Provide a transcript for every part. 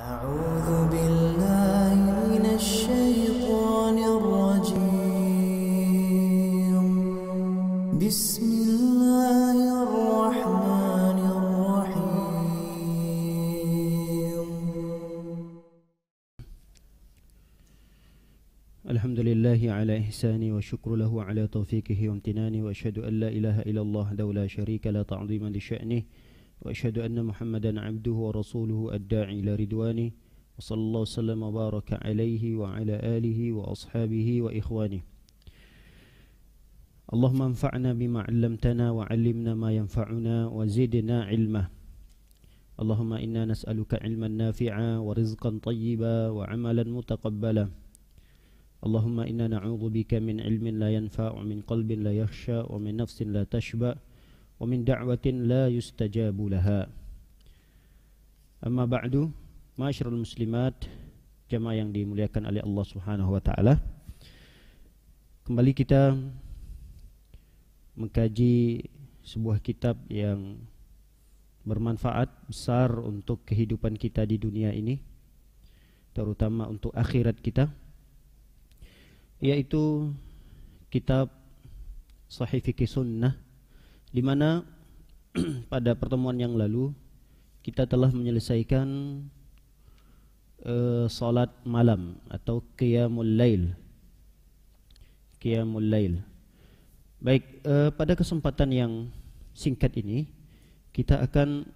أعوذ بالله من الشيطان الرجيم بسم الله الرحمن الرحيم الحمد لله على إحساني وشكر له على توفيقه وامتناني وأشهد أن لا إله إلا الله وحده لا شريك له تعظيما لشأنه وأشهد أن محمدا عبده ورسوله الداعي إلى رضوانه وصلى الله وسلم وبارك عليه وعلى آله وأصحابه وإخوانه. اللهم انفعنا بما علمتنا وعلمنا ما ينفعنا وزدنا علما. اللهم إنا نسألك علما نافعا ورزقا طيبا وعملا متقبلا. اللهم إنا نعوذ بك من علم لا ينفع ومن قلب لا يخشى ومن نفس لا تشبع ومن دعوة لا يستجاب لها. Amma ba'du, ma'asyiral muslimat, jamaah yang dimuliakan oleh Allah Subhanahu wa taala. Kembali kita mengkaji sebuah kitab yang bermanfaat besar untuk kehidupan kita di dunia ini, terutama untuk akhirat kita, yaitu kitab Sahih Fiqh Sunnah, di mana pada pertemuan yang lalu kita telah menyelesaikan salat malam atau qiyamul lail. Qiyamul lail. Baik, pada kesempatan yang singkat ini kita akan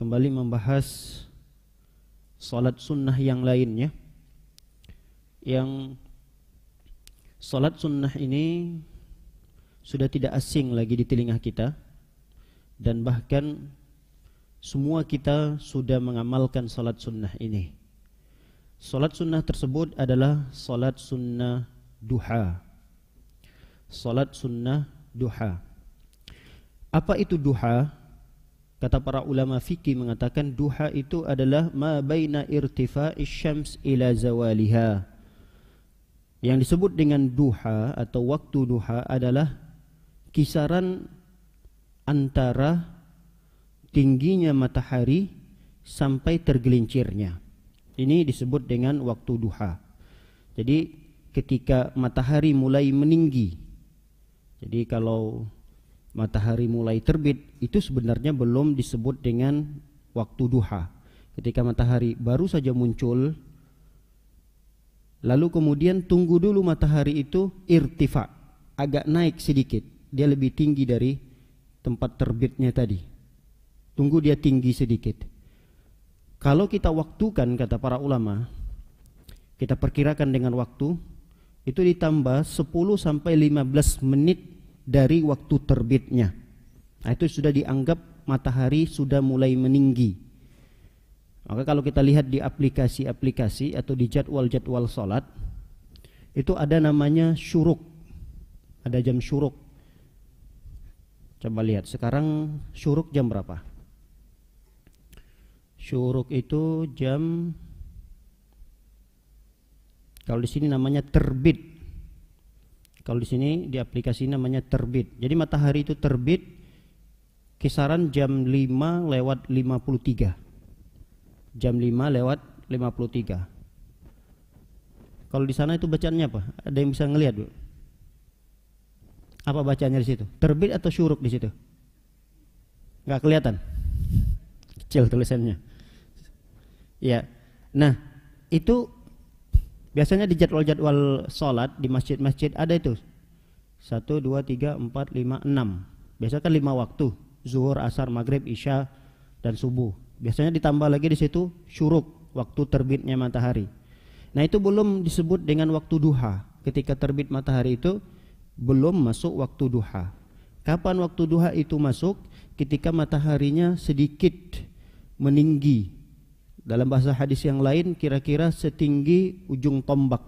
kembali membahas salat sunnah yang lainnya. Yang salat sunnah ini sudah tidak asing lagi di telinga kita, dan bahkan semua kita sudah mengamalkan salat sunnah ini. Salat sunnah tersebut adalah salat sunnah duha. Salat sunnah duha. Apa itu duha? Kata para ulama fikih mengatakan duha itu adalah ma baina irtifa'is syams ila zawaliha. Yang disebut dengan duha atau waktu duha adalah kisaran antara tingginya matahari sampai tergelincirnya. Ini disebut dengan waktu duha. Jadi ketika matahari mulai meninggi, jadi kalau matahari mulai terbit, itu sebenarnya belum disebut dengan waktu duha. Ketika matahari baru saja muncul, lalu kemudian tunggu dulu matahari itu irtifa, agak naik sedikit, dia lebih tinggi dari tempat terbitnya tadi. Tunggu dia tinggi sedikit. Kalau kita waktukan, kata para ulama, kita perkirakan dengan waktu, itu ditambah 10 sampai 15 menit dari waktu terbitnya. Nah, itu sudah dianggap matahari sudah mulai meninggi. Maka kalau kita lihat di aplikasi-aplikasi atau di jadwal-jadwal salat, itu ada namanya syuruk. Ada jam syuruk. Coba lihat sekarang syuruk jam berapa? Syuruk itu jam, kalau di sini namanya terbit. Kalau di sini di aplikasi namanya terbit. Jadi matahari itu terbit kisaran jam 5 lewat 53. Jam 5 lewat 53. Kalau di sana itu bacaannya apa? Ada yang bisa ngelihat, Bu? Apa bacanya di situ? Terbit atau syuruk di situ? Nggak kelihatan. Kecil tulisannya. Ya. Nah, itu biasanya di jadwal-jadwal salat di masjid-masjid ada itu. 1 2 3 4 5 6. Biasanya kan 5 waktu. Zuhur, asar, maghrib, isya, dan subuh. Biasanya ditambah lagi di situ syuruk, waktu terbitnya matahari. Nah, itu belum disebut dengan waktu duha. Ketika terbit matahari itu belum masuk waktu duha. Kapan waktu duha itu masuk? Ketika mataharinya sedikit meninggi. Dalam bahasa hadis yang lain kira-kira setinggi ujung tombak.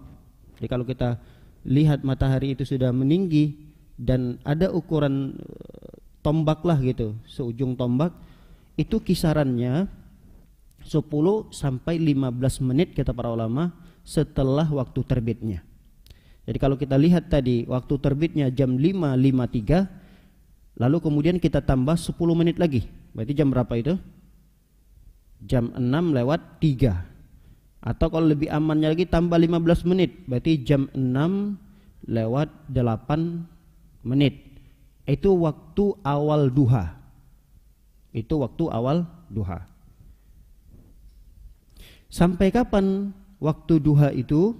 Jadi kalau kita lihat matahari itu sudah meninggi dan ada ukuran tombak lah gitu, seujung tombak, itu kisarannya 10 sampai 15 menit kata para ulama setelah waktu terbitnya. Jadi kalau kita lihat tadi waktu terbitnya jam 5.53, lalu kemudian kita tambah 10 menit lagi, berarti jam berapa itu? jam 6 lewat 3. Atau kalau lebih amannya lagi tambah 15 menit, berarti jam 6 lewat 8 menit. Itu waktu awal duha. Itu waktu awal duha. Sampai kapan waktu duha itu?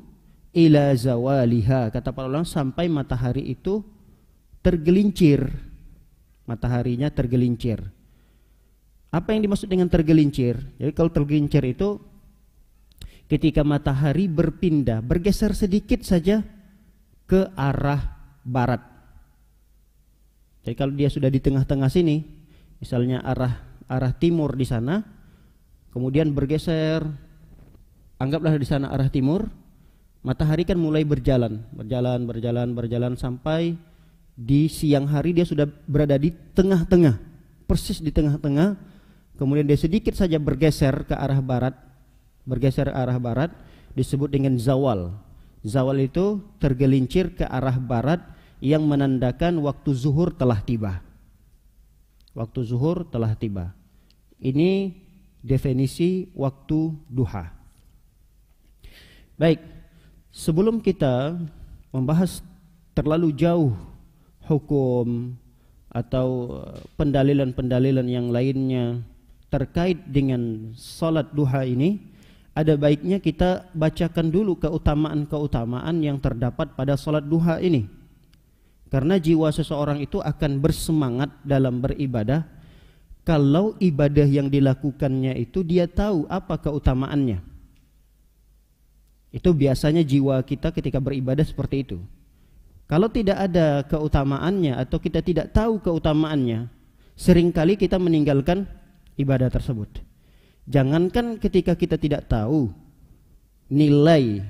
Ila zawaliha, kata para ulama, sampai matahari itu tergelincir. Mataharinya tergelincir. Apa yang dimaksud dengan tergelincir? Jadi kalau tergelincir itu ketika matahari berpindah, bergeser sedikit saja ke arah barat. Jadi kalau dia sudah di tengah-tengah sini, misalnya arah timur di sana, kemudian bergeser, anggaplah di sana arah timur, matahari kan mulai berjalan sampai di siang hari dia sudah berada di tengah-tengah, persis di tengah-tengah. Kemudian dia sedikit saja bergeser ke arah barat, disebut dengan zawal. Zawal itu tergelincir ke arah barat yang menandakan waktu zuhur telah tiba. Waktu zuhur telah tiba. Ini definisi waktu duha. Baik, sebelum kita membahas terlalu jauh hukum atau pendalilan-pendalilan yang lainnya terkait dengan salat duha ini, ada baiknya kita bacakan dulu keutamaan-keutamaan yang terdapat pada salat duha ini. Karena jiwa seseorang itu akan bersemangat dalam beribadah kalau ibadah yang dilakukannya itu dia tahu apa keutamaannya. Itu biasanya jiwa kita ketika beribadah seperti itu. Kalau tidak ada keutamaannya atau kita tidak tahu keutamaannya, seringkali kita meninggalkan ibadah tersebut. Jangankan ketika kita tidak tahu nilai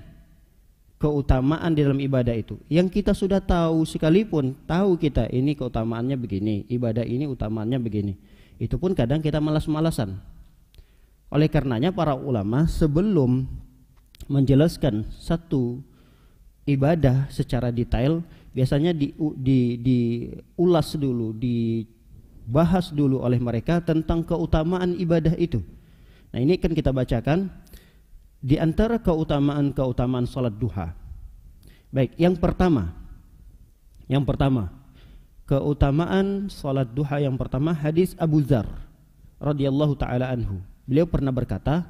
keutamaan di dalam ibadah itu, yang kita sudah tahu sekalipun, tahu kita ini keutamaannya begini, ibadah ini utamaannya begini, itu pun kadang kita malas-malasan. Oleh karenanya para ulama sebelum menjelaskan satu ibadah secara detail, biasanya diulas dulu, dibahas dulu oleh mereka tentang keutamaan ibadah itu. Nah, ini kan kita bacakan di antara keutamaan salat duha. Baik, yang pertama keutamaan salat duha yang pertama, hadis Abu Dzar radhiyallahu taala anhu. Beliau pernah berkata,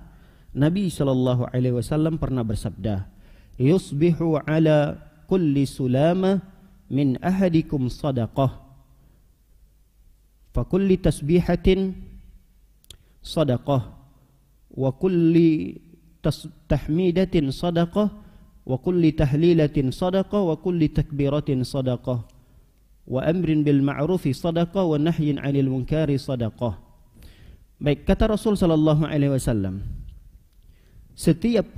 Nabi sallallahu alaihi wasallam pernah bersabda, "Yusbihu ala kulli sulama min ahadikum sadaqah. Fa kulli tasbihatin sadaqah. Wa kulli tahmidatin sadaqah. Wa kulli tahlilatin sadaqah. Wa kulli takbiratin sadaqah. Wa amrin bil ma'rufi sadaqah. Wa nahyin 'anil munkari sadaqah." Baik, kata Rasul sallallahu alaihi wasallam, setiap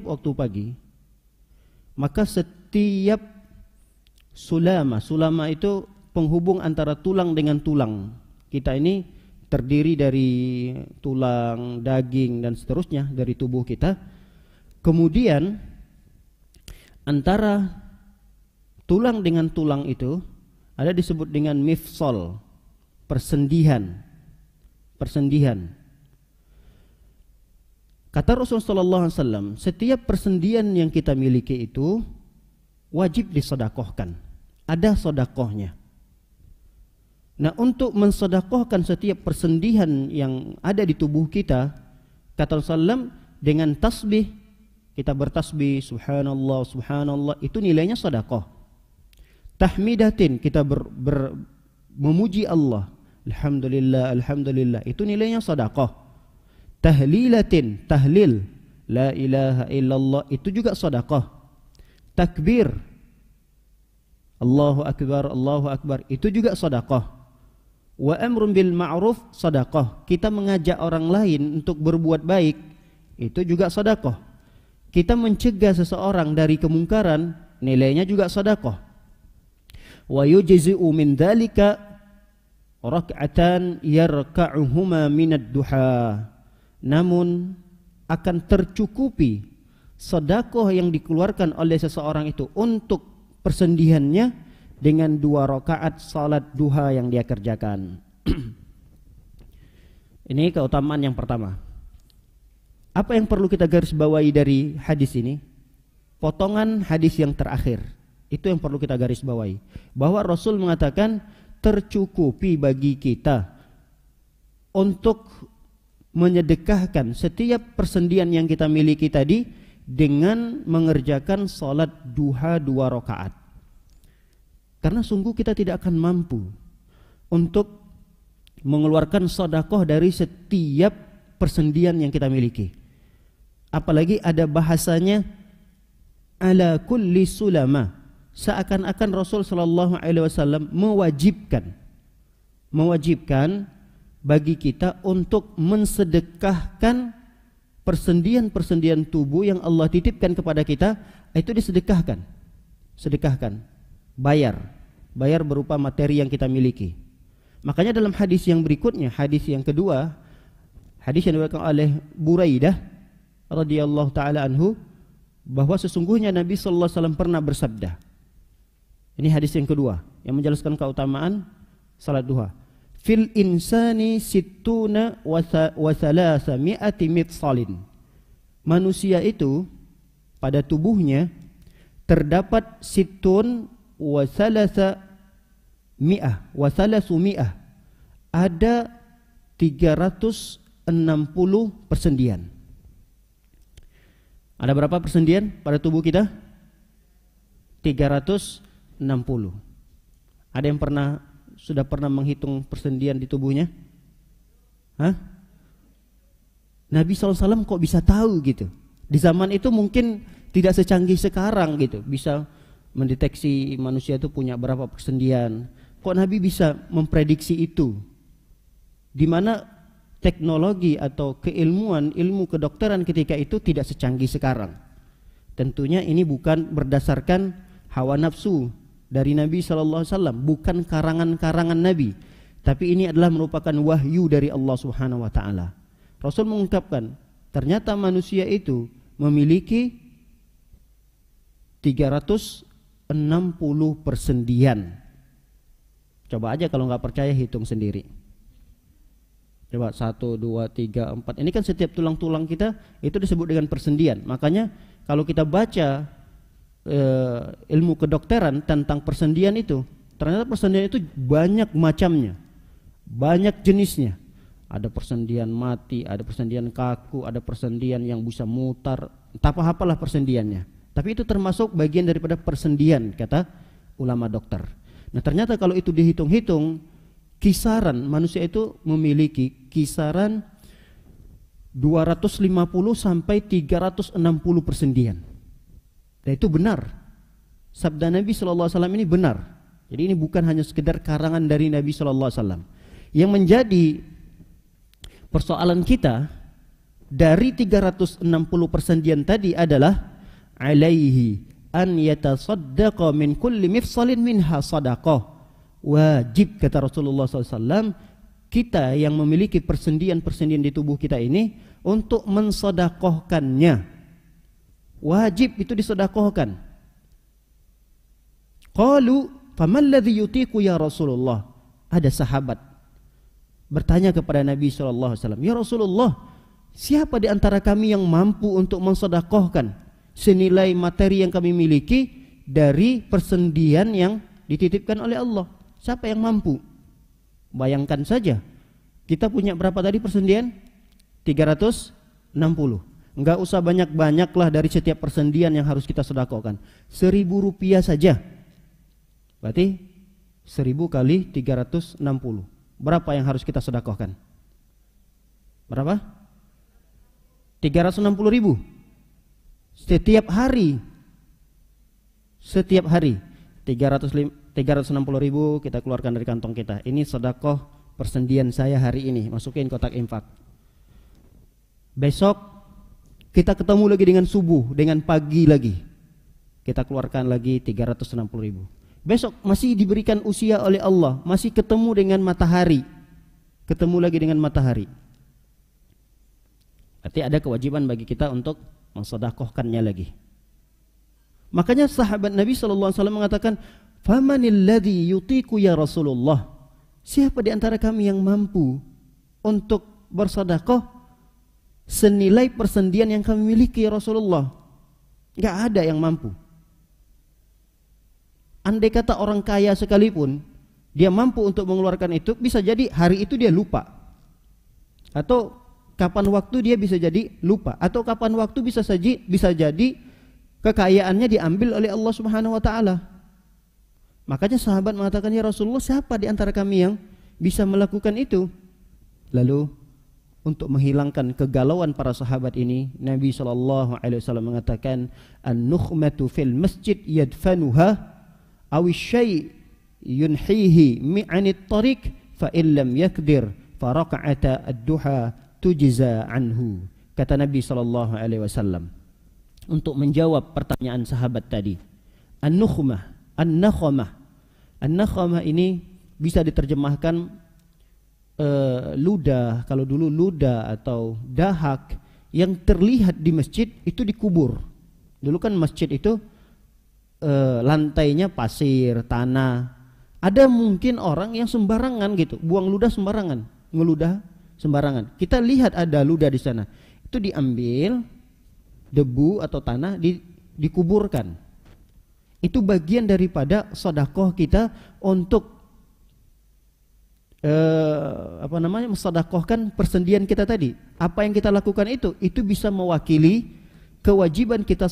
waktu pagi, maka setiap sulama itu penghubung antara tulang dengan tulang. Kita ini terdiri dari tulang, daging dan seterusnya dari tubuh kita. Kemudian antara tulang dengan tulang itu ada disebut dengan mifsal, persendian. Kata Rasulullah sallallahu alaihi wasallam, setiap persendian yang kita miliki itu wajib disedekahkan. Ada sedekahnya. Nah, untuk mensedekahkan setiap persendian yang ada di tubuh kita, kata Rasulullah, dengan tasbih, kita bertasbih subhanallah subhanallah, itu nilainya sedekah. Tahmidatin, kita memuji Allah, alhamdulillah alhamdulillah, itu nilainya sedekah. Tahlilatin, tahlil, la ilaha illallah, itu juga sedekah. Takbir, Allahu akbar, itu juga sedekah. Wa amrun bil ma'ruf sedekah, kita mengajak orang lain untuk berbuat baik, itu juga sedekah. Kita mencegah seseorang dari kemungkaran, nilainya juga sedekah. Wa yujzi'u min dzalika rak'atan yarka'uhuma minad duha. Namun akan tercukupi sedekah yang dikeluarkan oleh seseorang itu untuk persendiannya dengan 2 rakaat salat duha yang dia kerjakan. Ini keutamaan yang pertama. Apa yang perlu kita garis bawahi dari hadis ini? Potongan hadis yang terakhir. Itu yang perlu kita garis bawahi. Bahwa Rasul mengatakan tercukupi bagi kita untuk menyedekahkan setiap persendian yang kita miliki tadi dengan mengerjakan salat duha 2 rakaat. Karena sungguh kita tidak akan mampu untuk mengeluarkan sedekah dari setiap persendian yang kita miliki. Apalagi ada bahasanya ala kulli sulama, seakan-akan Rasul sallallahu alaihi wasallam mewajibkan bagi kita untuk mensedekahkan persendian-persendian tubuh yang Allah titipkan kepada kita, itu disedekahkan. Sedekahkan, bayar berupa materi yang kita miliki. Makanya dalam hadis yang berikutnya, hadis yang kedua, hadis yang diriwayatkan oleh Buraidah radhiyallahu taala anhu, bahwa sesungguhnya Nabi sallallahu alaihi wasallam pernah bersabda. Ini hadis yang kedua yang menjelaskan keutamaan salat duha. Fil insani sittuna wa thalathami'ati mitsalin. Manusia itu pada tubuhnya terdapat sittun wa thalathami'ah. Ada 360 persendian. Ada berapa persendian pada tubuh kita? 360. Ada yang sudah pernah menghitung persendian di tubuhnya? Hah? Nabi SAW kok bisa tahu gitu? Di zaman itu mungkin tidak secanggih sekarang gitu, bisa mendeteksi manusia itu punya berapa persendian. Kok Nabi bisa memprediksi itu? Di mana teknologi atau ilmu kedokteran ketika itu tidak secanggih sekarang. Tentunya ini bukan berdasarkan hawa nafsu dari Nabi SAW, bukan karangan-karangan Nabi, tapi ini adalah merupakan wahyu dari Allah Subhanahu wa taala. Rasul mengungkapkan, ternyata manusia itu memiliki 360 persendian. Coba aja kalau nggak percaya hitung sendiri. Coba 1, 2, 3, 4. Ini kan setiap tulang-tulang kita itu disebut dengan persendian. Makanya kalau kita baca ilmu kedokteran tentang persendian itu, ternyata persendian itu banyak macamnya, banyak jenisnya. Ada persendian mati, ada persendian kaku, ada persendian yang bisa mutar, entah apalah persendiannya. Tapi itu termasuk bagian daripada persendian, kata ulama dokter. Nah ternyata kalau itu dihitung-hitung, kisaran manusia itu memiliki kisaran 250 sampai 360 persendian. Dan itu benar. Sabda Nabi sallallahu alaihi wasallam ini benar. Jadi ini bukan hanya sekedar karangan dari Nabi sallallahu alaihi wasallam. Yang menjadi persoalan kita dari 360 persendian tadi adalah alaihi an yatasaddaqa min kulli mifsalin minha sadaqah. Wajib, kata Rasulullah SAW, kita yang memiliki persendian-persendian di tubuh kita ini untuk mensedekahkannya. Wajib itu disedekahkan. Qalu faman ladzi yutiqu ya Rasulullah. Ada sahabat bertanya kepada Nabi SAW, ya Rasulullah, siapa di antara kami yang mampu untuk mensedekahkan senilai materi yang kami miliki dari persendian yang dititipkan oleh Allah? Siapa yang mampu? Bayangkan saja, kita punya berapa tadi persendian? 360. Enggak usah banyak-banyak lah dari setiap persendian yang harus kita sedekahkan. 1.000 rupiah saja. Berarti 1.000 kali 360. Berapa yang harus kita sedekahkan? Berapa? 360.000. Setiap hari. Setiap hari 360.000 kita keluarkan dari kantong kita. Ini sedekah persendian saya hari ini, masukin kotak infak. Besok kita ketemu lagi dengan subuh, dengan pagi lagi, kita keluarkan lagi 360.000. Besok masih diberikan usia oleh Allah, masih ketemu dengan matahari, ketemu lagi dengan matahari. Berarti ada kewajiban bagi kita untuk mensedekahkannya lagi. Makanya sahabat Nabi SAW mengatakan, famanil ladzi yutiqu ya Rasulullah. Siapa di antara kami yang mampu untuk bersedekah senilai persendian yang kami miliki ya Rasulullah. Nggak ada yang mampu. Andai kata orang kaya sekalipun dia mampu untuk mengeluarkan itu, bisa jadi hari itu dia lupa, atau kapan waktu dia bisa jadi lupa, atau kapan waktu bisa jadi kekayaannya diambil oleh Allah Subhanahu wa taala. Makanya sahabat mengatakan, ya Rasulullah, siapa di antara kami yang bisa melakukan itu? Lalu untuk menghilangkan kegalauan para sahabat ini, Nabi SAW mengatakan, an-nukhmatu fil masjid yadfanuha aw syai' yunhihi mi'anit tariq fa illam yakdir fa raka'ata ad-duha tujza anhu. Kata Nabi SAW untuk menjawab pertanyaan sahabat tadi. An-nukhmah, an-nakhamah ini bisa diterjemahkan ludah. Kalau dulu ludah atau dahak yang terlihat di masjid itu dikubur. Dulu kan masjid itu lantainya pasir, tanah. Ada mungkin orang yang sembarangan gitu, buang ludah sembarangan, ngeludah sembarangan. Kita lihat ada ludah di sana. Itu diambil debu atau tanah dikuburkan. Itu bagian daripada sedekah kita untuk mensedekahkan persendian kita tadi. Apa yang kita lakukan itu bisa mewakili kewajiban kita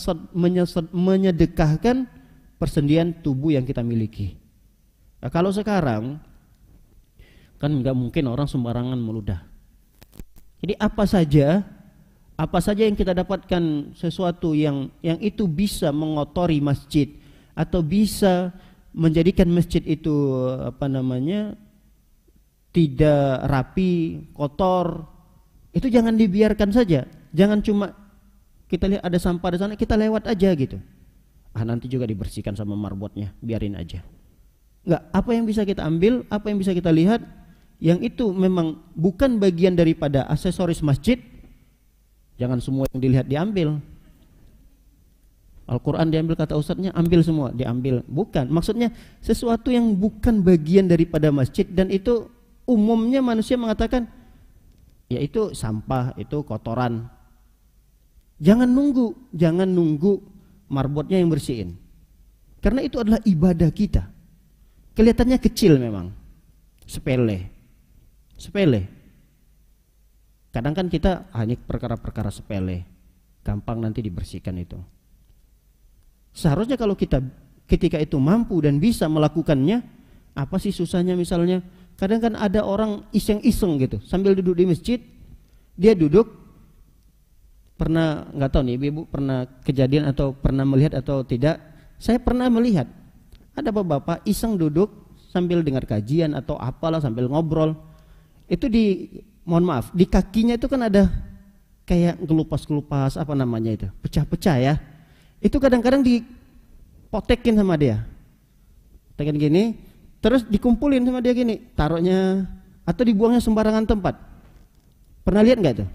menyedekahkan persendian tubuh yang kita miliki. Nah, kalau sekarang kan nggak mungkin orang sembarangan meludah. Jadi apa saja yang kita dapatkan sesuatu yang itu bisa mengotori masjid atau bisa menjadikan masjid itu tidak rapi, kotor, itu jangan dibiarkan saja. Jangan cuma kita lihat ada sampah di sana, kita lewat aja gitu. Nanti juga dibersihkan sama marbotnya, biarin aja. Enggak, apa yang bisa kita ambil, apa yang bisa kita lihat, yang itu memang bukan bagian daripada aksesoris masjid, jangan semua yang dilihat diambil. Al-Quran diambil, kata ustadznya, ambil semua, diambil. Bukan, maksudnya sesuatu yang bukan bagian daripada masjid, dan itu umumnya manusia mengatakan, ya itu sampah, itu kotoran. Jangan nunggu marbotnya yang bersihin. Karena itu adalah ibadah kita. Kelihatannya kecil memang, sepele. Kadang kan kita hanya perkara-perkara sepele, gampang nanti dibersihkan itu. Seharusnya kalau kita ketika itu mampu dan bisa melakukannya, apa sih susahnya? Misalnya kadang kan ada orang iseng-iseng gitu, sambil duduk di masjid, dia duduk. Pernah, nggak tahu nih ibu pernah kejadian atau pernah melihat atau tidak? Saya pernah melihat ada bapak iseng duduk sambil dengar kajian atau apalah, sambil ngobrol. Itu mohon maaf, di kakinya itu kan ada kayak gelupas-gelupas, apa namanya itu, pecah-pecah ya. Itu kadang-kadang dipotekin sama dia, tekan gini, terus dikumpulin sama dia gini, taruhnya atau dibuangnya sembarangan tempat. Pernah lihat nggak itu?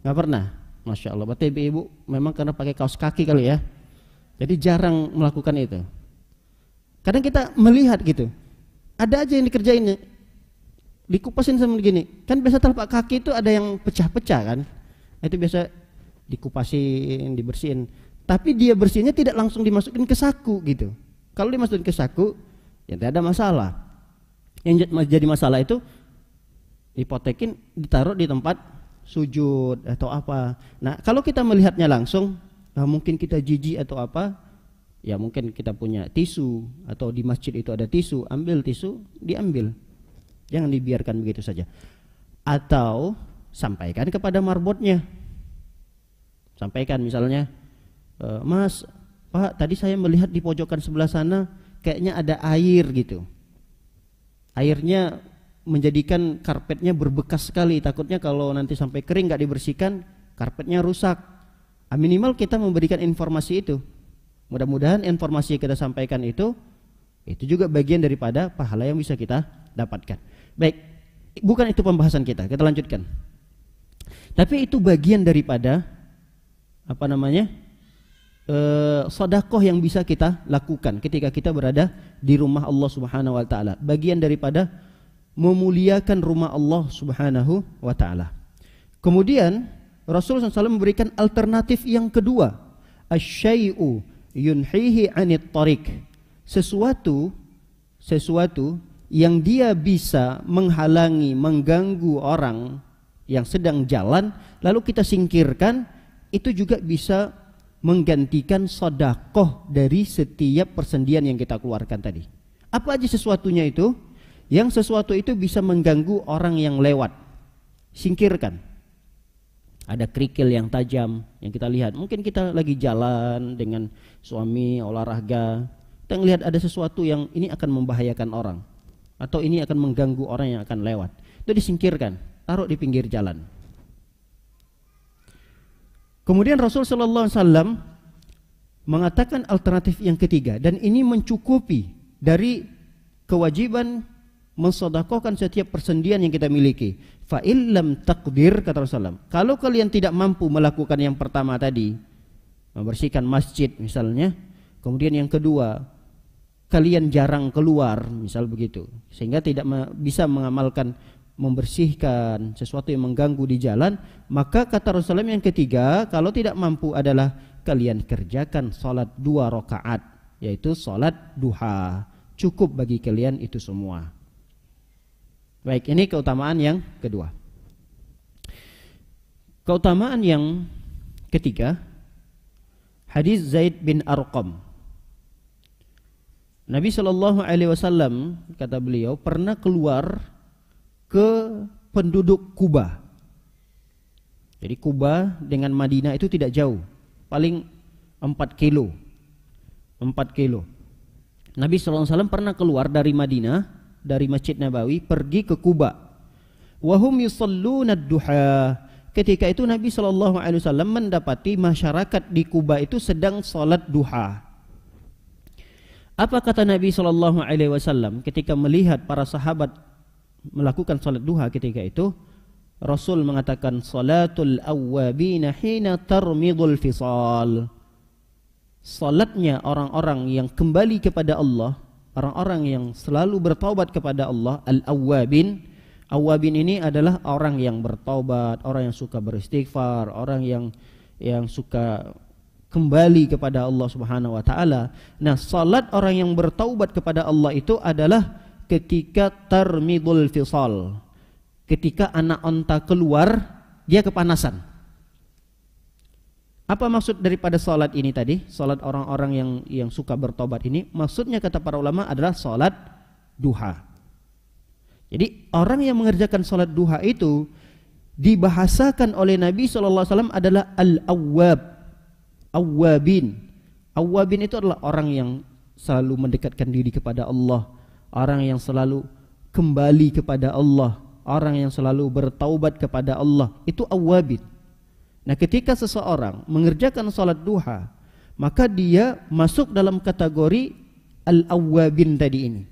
Nggak pernah. Masya Allah, berarti ibu memang karena pakai kaos kaki kali ya, jadi jarang melakukan itu. Kadang kita melihat gitu, ada aja yang dikerjainnya, dikupasin sama gini. Kan biasa telapak kaki itu ada yang pecah-pecah kan, itu biasa dikupasin, dibersihin. Tapi dia bersihnya tidak langsung dimasukin ke saku gitu. Kalau dimasukin ke saku, ya tidak ada masalah. Yang jadi masalah itu dipotekin, ditaruh di tempat sujud atau apa. Nah, kalau kita melihatnya langsung, mungkin kita jijik atau apa, ya mungkin kita punya tisu atau di masjid itu ada tisu, ambil tisu, diambil. Jangan dibiarkan begitu saja. Atau sampaikan kepada marbotnya. Sampaikan misalnya, Mas, Pak, tadi saya melihat di pojokan sebelah sana kayaknya ada air gitu. Airnya menjadikan karpetnya berbekas sekali, takutnya kalau nanti sampai kering nggak dibersihkan, karpetnya rusak. Minimal kita memberikan informasi itu. Mudah-mudahan informasi yang kita sampaikan itu juga bagian daripada pahala yang bisa kita dapatkan. Baik, bukan itu pembahasan kita lanjutkan. Tapi itu bagian daripada sedekah yang bisa kita lakukan ketika kita berada di rumah Allah Subhanahu wa taala. Bagian daripada memuliakan rumah Allah Subhanahu wa taala. Kemudian Rasulullah SAW memberikan alternatif yang kedua, asy-syai'u yunhihi 'anit tariq. Sesuatu yang dia bisa menghalangi, mengganggu orang yang sedang jalan, lalu kita singkirkan, itu juga bisa menggantikan sedekah dari setiap persendian yang kita keluarkan tadi. Apa aja sesuatunya itu? Yang sesuatu itu bisa mengganggu orang yang lewat, singkirkan. Ada kerikil yang tajam yang kita lihat. Mungkin kita lagi jalan dengan suami olahraga, kita melihat ada sesuatu yang ini akan membahayakan orang, atau ini akan mengganggu orang yang akan lewat. Itu disingkirkan, taruh di pinggir jalan. Kemudian Rasul sallallahu alaihi wasallam mengatakan alternatif yang ketiga, dan ini mencukupi dari kewajiban mensedekahkan setiap persendian yang kita miliki. Fa illam taqdir, kata Rasulullah, kalau kalian tidak mampu melakukan yang pertama tadi, membersihkan masjid misalnya, kemudian yang kedua, kalian jarang keluar, misal begitu, sehingga tidak bisa mengamalkan membersihkan sesuatu yang mengganggu di jalan, maka kata Rasulullah yang ketiga, kalau tidak mampu adalah kalian kerjakan salat 2 rakaat, yaitu salat duha. Cukup bagi kalian itu semua. Baik, ini keutamaan yang kedua. Keutamaan yang ketiga, hadis Zaid bin Arqam. Nabi SAW, kata beliau, pernah keluar ke penduduk Kuba. Jadi Kuba dengan Madinah itu tidak jauh, paling 4 kilo. Nabi SAW pernah keluar dari Madinah, dari Masjid Nabawi, pergi ke Kuba. Wahum yusalluna ad-duha. Ketika itu Nabi SAW mendapati masyarakat di Kuba itu sedang salat duha. Apa kata Nabi SAW ketika melihat para sahabat melakukan salat duha ketika itu? Rasul mengatakan, salatul awwabina hina tarmidul fisal. Salatnya orang-orang yang kembali kepada Allah, orang-orang yang selalu bertaubat kepada Allah, al-awwabin. Awwabin ini adalah orang yang bertaubat, orang yang suka beristighfar, orang yang suka kembali kepada Allah Subhanahu wa taala. Nah, salat orang yang bertaubat kepada Allah itu adalah ketika tarmidul fisal. Ketika anak onta keluar, dia kepanasan. Apa maksud daripada salat ini tadi? Salat orang-orang yang suka bertobat ini, maksudnya kata para ulama adalah salat duha. Jadi orang yang mengerjakan salat duha itu dibahasakan oleh Nabi SAW adalah al-awwab, awwabin. Awwabin itu adalah orang yang selalu mendekatkan diri kepada Allah, orang yang selalu kembali kepada Allah, orang yang selalu bertaubat kepada Allah. Itu awwabin. Nah, ketika seseorang mengerjakan salat duha, maka dia masuk dalam kategori al-awwabin tadi ini.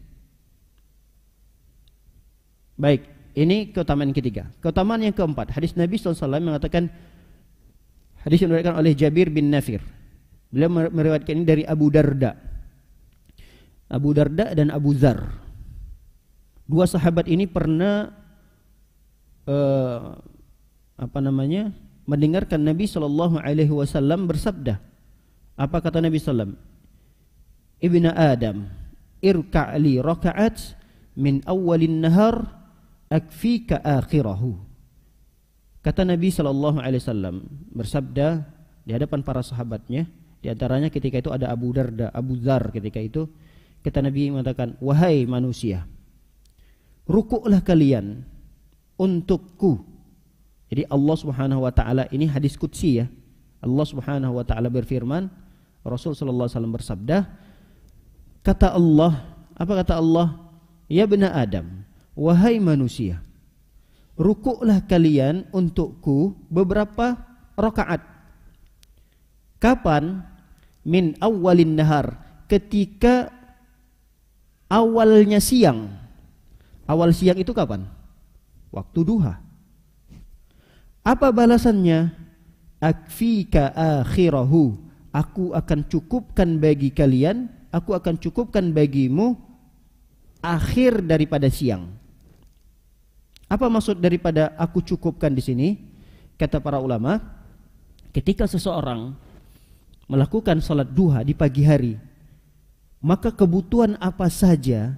Baik, ini keutamaan ketiga. Keutamaan yang keempat, hadis Nabi SAW mengatakan, hadis yang diriwayatkan oleh Jabir bin Nafir. Beliau meriwayatkan ini dari Abu Darda. Abu Darda dan Abu Dzar. Dua sahabat ini pernah mendengarkan Nabi SAW bersabda. Apa kata Nabi SAW? Ibnu Adam, irka'li raka'at min awalin nahar akfika akhirahu. Kata Nabi SAW bersabda di hadapan para sahabatnya, di antaranya ketika itu ada Abu Darda, Abu Dzar ketika itu. Kata Nabi mengatakan, wahai manusia, rukuklah kalian untukku. Jadi Allah Subhanahu wa taala, ini hadis qudsi ya. Allah Subhanahu wa taala berfirman, Rasul sallallahu alaihi wasallam bersabda, kata Allah, apa kata Allah? Ya bani Adam, wahai manusia, rukuklah kalian untukku beberapa rakaat. Kapan? Min awwalin nahar, ketika awalnya siang. Awal siang itu kapan? Waktu duha. Apa balasannya? Akfika akhirahu, aku akan cukupkan bagi kalian, aku akan cukupkan bagimu akhir daripada siang. Apa maksud daripada aku cukupkan di sini? Kata para ulama, ketika seseorang melakukan salat duha di pagi hari, maka kebutuhan apa saja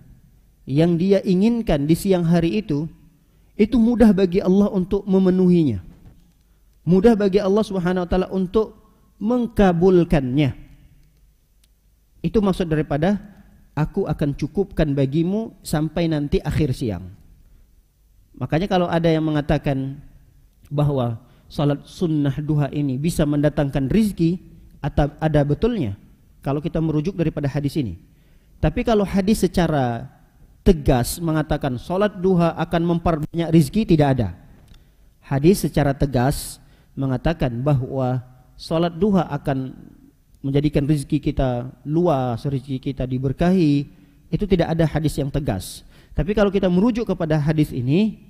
yang dia inginkan di siang hari itu mudah bagi Allah untuk memenuhinya. Mudah bagi Allah Subhanahu wa taala untuk mengkabulkannya. Itu maksud daripada aku akan cukupkan bagimu sampai nanti akhir siang. Makanya kalau ada yang mengatakan bahwa salat sunnah duha ini bisa mendatangkan rizki, ada betulnya kalau kita merujuk daripada hadis ini. Tapi kalau hadis secara tegas mengatakan salat duha akan memperbanyak rizki, tidak ada. Hadis secara tegas mengatakan bahwa salat duha akan menjadikan rizki kita luas, rizki kita diberkahi, itu tidak ada hadis yang tegas. Tapi kalau kita merujuk kepada hadis ini,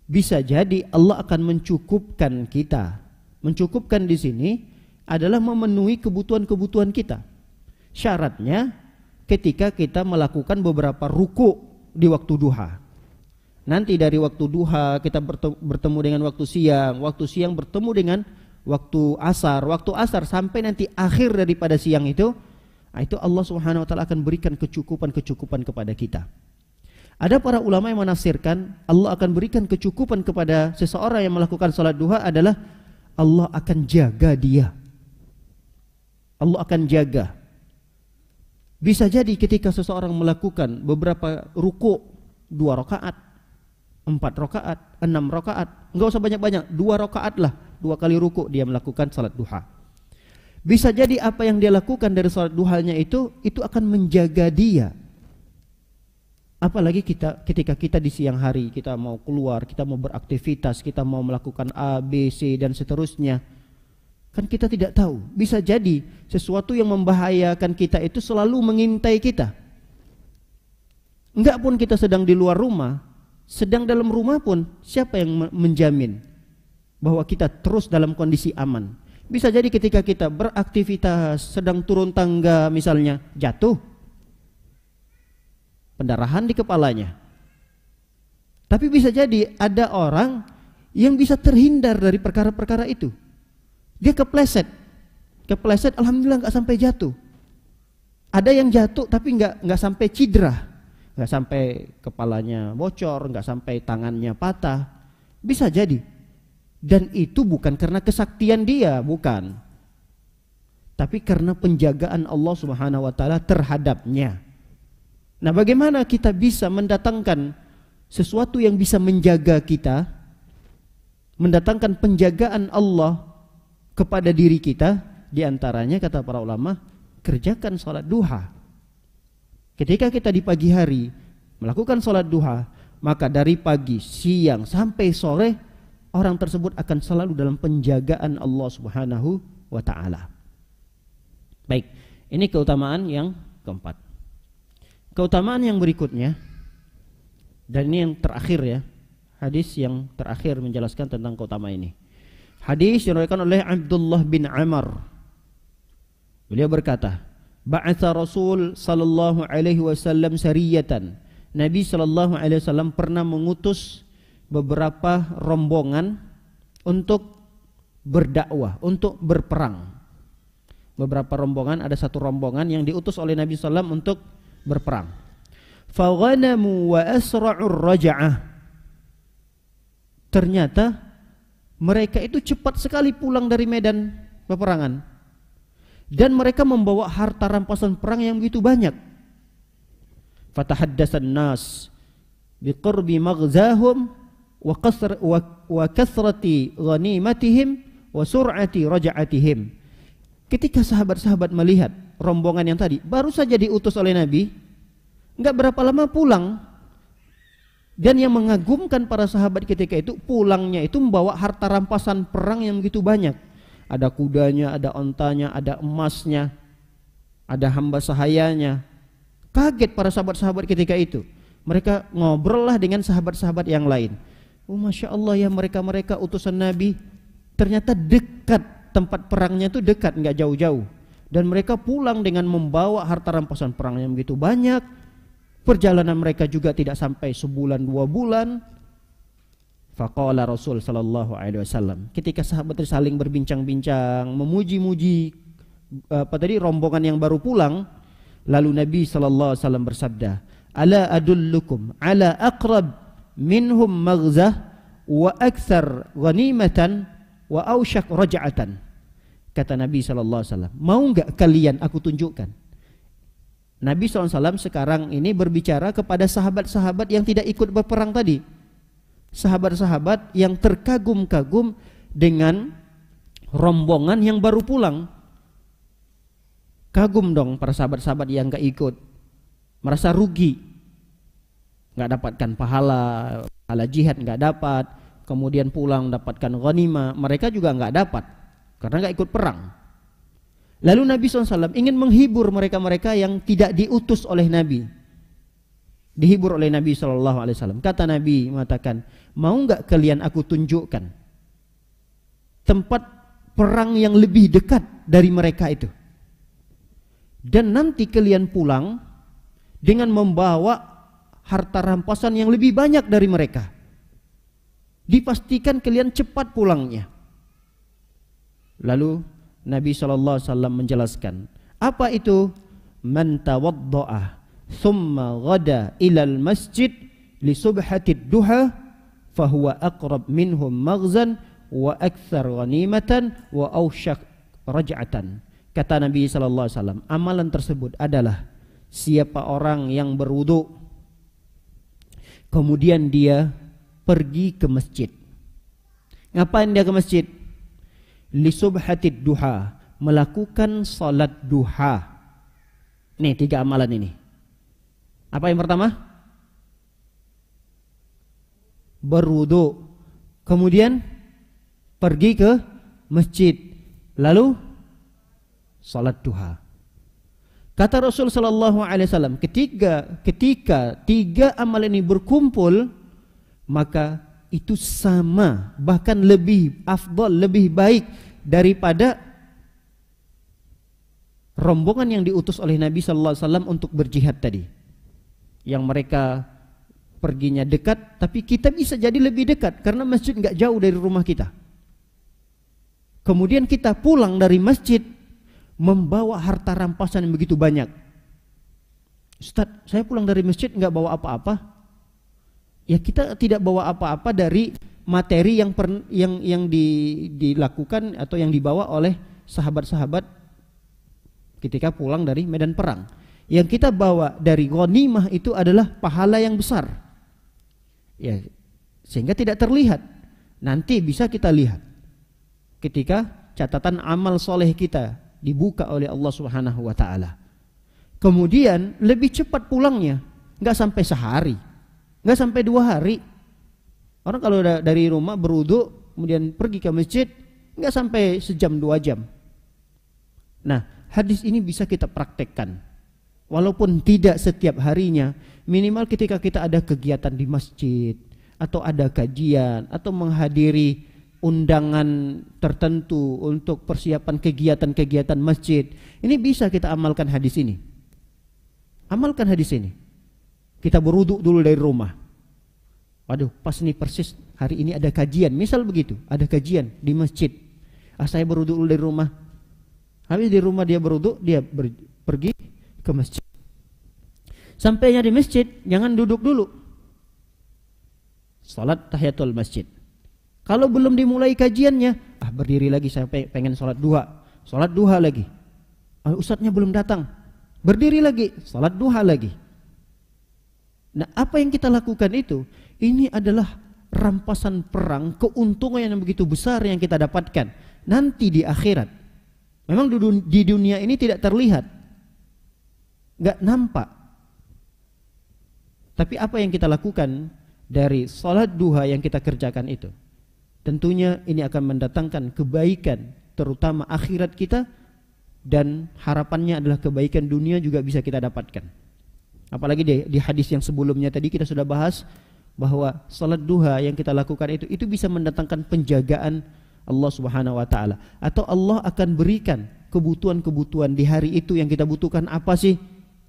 bisa jadi Allah akan mencukupkan kita. Mencukupkan di sini adalah memenuhi kebutuhan-kebutuhan kita. Syaratnya ketika kita melakukan beberapa ruku di waktu duha. Nanti dari waktu duha kita bertemu dengan waktu siang bertemu dengan waktu asar sampai nanti akhir daripada siang itu Allah Subhanahu wa taala akan berikan kecukupan kepada kita. Ada para ulama yang menafsirkan Allah akan berikan kecukupan kepada seseorang yang melakukan salat duha adalah Allah akan jaga dia. Allah akan jaga. Bisa jadi ketika seseorang melakukan beberapa ruku, 2 rakaat, 4 rakaat, 6 rakaat, enggak usah banyak-banyak, 2 rakaat lah, 2 kali ruku dia melakukan salat duha. Bisa jadi apa yang dia lakukan dari salat duhanya itu akan menjaga dia. Apalagi ketika kita di siang hari, kita mau keluar, kita mau beraktivitas, kita mau melakukan A, B, C dan seterusnya. Kan kita tidak tahu, bisa jadi sesuatu yang membahayakan kita itu selalu mengintai kita. Enggak pun kita sedang di luar rumah, sedang dalam rumah pun siapa yang menjamin bahwa kita terus dalam kondisi aman? Bisa jadi ketika kita beraktivitas, sedang turun tangga misalnya, jatuh, pendarahan di kepalanya. Tapi bisa jadi ada orang yang bisa terhindar dari perkara-perkara itu. Dia kepleset, alhamdulillah nggak sampai jatuh. Ada yang jatuh tapi nggak sampai cedera, nggak sampai kepalanya bocor, nggak sampai tangannya patah. Bisa jadi. Dan itu bukan karena kesaktian dia, bukan. Tapi karena penjagaan Allah Subhanahu wa taala terhadapnya. Nah, bagaimana kita bisa mendatangkan sesuatu yang bisa menjaga kita, mendatangkan penjagaan Allah kepada diri kita? Di antaranya kata para ulama, kerjakan salat duha. Ketika kita di pagi hari melakukan salat duha, maka dari pagi, siang sampai sore orang tersebut akan selalu dalam penjagaan Allah Subhanahu wa taala. Baik, ini keutamaan yang keempat. Keutamaan yang berikutnya, dan ini yang terakhir ya, hadis yang terakhir menjelaskan tentang keutamaan ini. Hadis yang diriwayatkan oleh Abdullah bin Amr. Beliau berkata, ba'atha Rasul sallallahu alaihi wasallam sariyatan. Nabi sallallahu alaihi wasallam pernah mengutus beberapa rombongan untuk berdakwah, untuk berperang. Beberapa rombongan, ada satu rombongan yang diutus oleh Nabi sallallahu alaihi wasallam untuk berperang. Faghanamu wa asra'ur raja'ah. Ternyata mereka itu cepat sekali pulang dari medan peperangan. Dan mereka membawa harta rampasan perang yang begitu banyak. Fatahaddatsan nas biqurbi maghzahum wa kasrati ghanimatihim wa sur'ati raja'atihim. Ketika sahabat-sahabat melihat rombongan yang tadi baru saja diutus oleh Nabi, enggak berapa lama pulang. Dan yang mengagumkan para sahabat ketika itu, pulangnya itu membawa harta rampasan perang yang begitu banyak. Ada kudanya, ada ontanya, ada emasnya, ada hamba sahayanya. Kaget para sahabat-sahabat ketika itu. Mereka ngobrol lah dengan sahabat-sahabat yang lain. Oh, Masya Allah ya, mereka-mereka utusan Nabi ternyata dekat, tempat perangnya itu dekat, enggak jauh-jauh. Dan mereka pulang dengan membawa harta rampasan perang yang begitu banyak. Perjalanan mereka juga tidak sampai sebulan 2 bulan. Faqala Rasul sallallahu alaihi wasallam, ketika sahabat itu saling berbincang-bincang, memuji-muji rombongan yang baru pulang, lalu Nabi sallallahu alaihi wasallam bersabda, "Ala adullukum ala aqrab minhum maghzah wa aktsar ghanimatan wa aushak raj'atan." Kata Nabi sallallahu alaihi wasallam, "Mau enggak kalian aku tunjukkan?" Nabi sallallahu alaihi wasallam sekarang ini berbicara kepada sahabat-sahabat yang tidak ikut berperang tadi. Sahabat-sahabat yang terkagum-kagum dengan rombongan yang baru pulang. Kagum dong para sahabat-sahabat yang gak ikut, merasa rugi, gak dapatkan pahala jihad gak dapat, kemudian pulang dapatkan ghanimah, mereka juga gak dapat karena gak ikut perang. Lalu Nabi SAW ingin menghibur mereka-mereka yang tidak diutus oleh Nabi, dihibur oleh Nabi SAW. Kata Nabi mengatakan, "Mau gak kalian aku tunjukkan tempat perang yang lebih dekat dari mereka itu? Dan nanti kalian pulang dengan membawa harta rampasan yang lebih banyak dari mereka. Dipastikan kalian cepat pulangnya." Lalu Nabi SAW menjelaskan, apa itu? "Man tawadda'a thumma ghada ilal masjid li subhatid duha fahuwa aqrab minhum maghzan wa aktsar ghanimatan wa aushak raj'atan." Kata Nabi sallallahu alaihi wasallam, amalan tersebut adalah siapa orang yang berwudu kemudian dia pergi ke masjid. Ngapain dia ke masjid? Li subhatid duha, melakukan salat duha. Nih 3 amalan ini. Apa yang pertama? Berwudu, kemudian pergi ke masjid, lalu salat duha. Kata Rasul sallallahu alaihi wasallam, ketika 3 amalan ini berkumpul, maka itu sama, bahkan lebih afdal, lebih baik daripada rombongan yang diutus oleh Nabi sallallahu alaihi wasallam untuk berjihad tadi. Yang mereka perginya dekat, tapi kita bisa jadi lebih dekat karena masjid enggak jauh dari rumah kita. Kemudian kita pulang dari masjid membawa harta rampasan yang begitu banyak. Ustaz, saya pulang dari masjid enggak bawa apa-apa. Ya, kita tidak bawa apa-apa dari materi yang dilakukan atau yang dibawa oleh sahabat-sahabat ketika pulang dari medan perang. Yang kita bawa dari ghanimah itu adalah pahala yang besar. Ya, sehingga tidak terlihat. Nanti bisa kita lihat ketika catatan amal soleh kita dibuka oleh Allah Subhanahu wa taala. Kemudian lebih cepat pulangnya, enggak sampai sehari, enggak sampai 2 hari. Orang kalau dari rumah berwudu kemudian pergi ke masjid enggak sampai sejam 2 jam. Nah, hadis ini bisa kita praktekkan. Walaupun tidak setiap harinya, minimal ketika kita ada kegiatan di masjid atau ada kajian atau menghadiri undangan tertentu untuk persiapan kegiatan-kegiatan masjid, ini bisa kita amalkan hadis ini. Amalkan hadis ini. Kita berwudu dulu dari rumah. Waduh, pas nih persis hari ini ada kajian, misal begitu, ada kajian di masjid. Saya berwudu dulu dari rumah. Habis di rumah dia berwudu, dia pergi ke masjid. Sampainya di masjid, jangan duduk dulu. Salat tahiyatul masjid. Kalau belum dimulai kajiannya, berdiri lagi, saya pengen salat duha. Salat duha lagi. Ustadznya belum datang. Berdiri lagi, salat duha lagi. Nah, apa yang kita lakukan itu, ini adalah rampasan perang, keuntungan yang begitu besar yang kita dapatkan nanti di akhirat. Memang di dunia ini tidak terlihat, nggak nampak. Tapi apa yang kita lakukan dari salat duha yang kita kerjakan itu, tentunya ini akan mendatangkan kebaikan, terutama akhirat kita, dan harapannya adalah kebaikan dunia juga bisa kita dapatkan. Apalagi di hadis yang sebelumnya tadi kita sudah bahas bahwa salat duha yang kita lakukan itu bisa mendatangkan penjagaan Allah Subhanahu wa taala, atau Allah akan berikan kebutuhan-kebutuhan di hari itu yang kita butuhkan apa sih?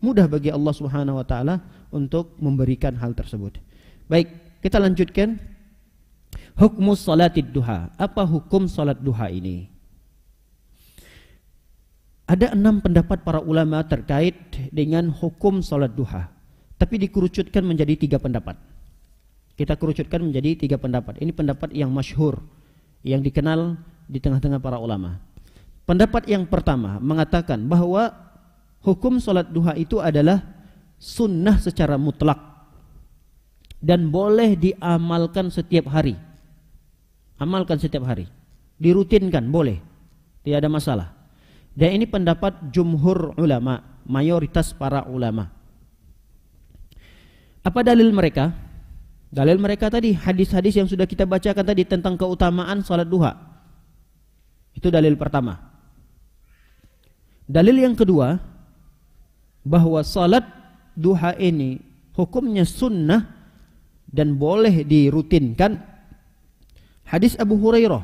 Mudah bagi Allah Subhanahu wa taala untuk memberikan hal tersebut. Baik, kita lanjutkan. Hukmus salatid duha. Apa hukum salat duha ini? Ada 6 pendapat para ulama terkait dengan hukum salat duha, tapi dikerucutkan menjadi 3 pendapat. Kita kerucutkan menjadi 3 pendapat. Ini pendapat yang masyhur, yang dikenal di tengah-tengah para ulama. Pendapat yang pertama mengatakan bahwa hukum salat duha itu adalah sunnah secara mutlak dan boleh diamalkan setiap hari. Amalkan setiap hari, dirutinkan boleh, tidak ada masalah. Dan ini pendapat jumhur ulama, mayoritas para ulama. Apa dalil mereka? Dalil mereka tadi hadis-hadis yang sudah kita bacakan tadi tentang keutamaan salat duha. Itu dalil pertama. Dalil yang kedua, bahwa salat duha ini hukumnya sunnah dan boleh dirutinkan. Hadis Abu Hurairah.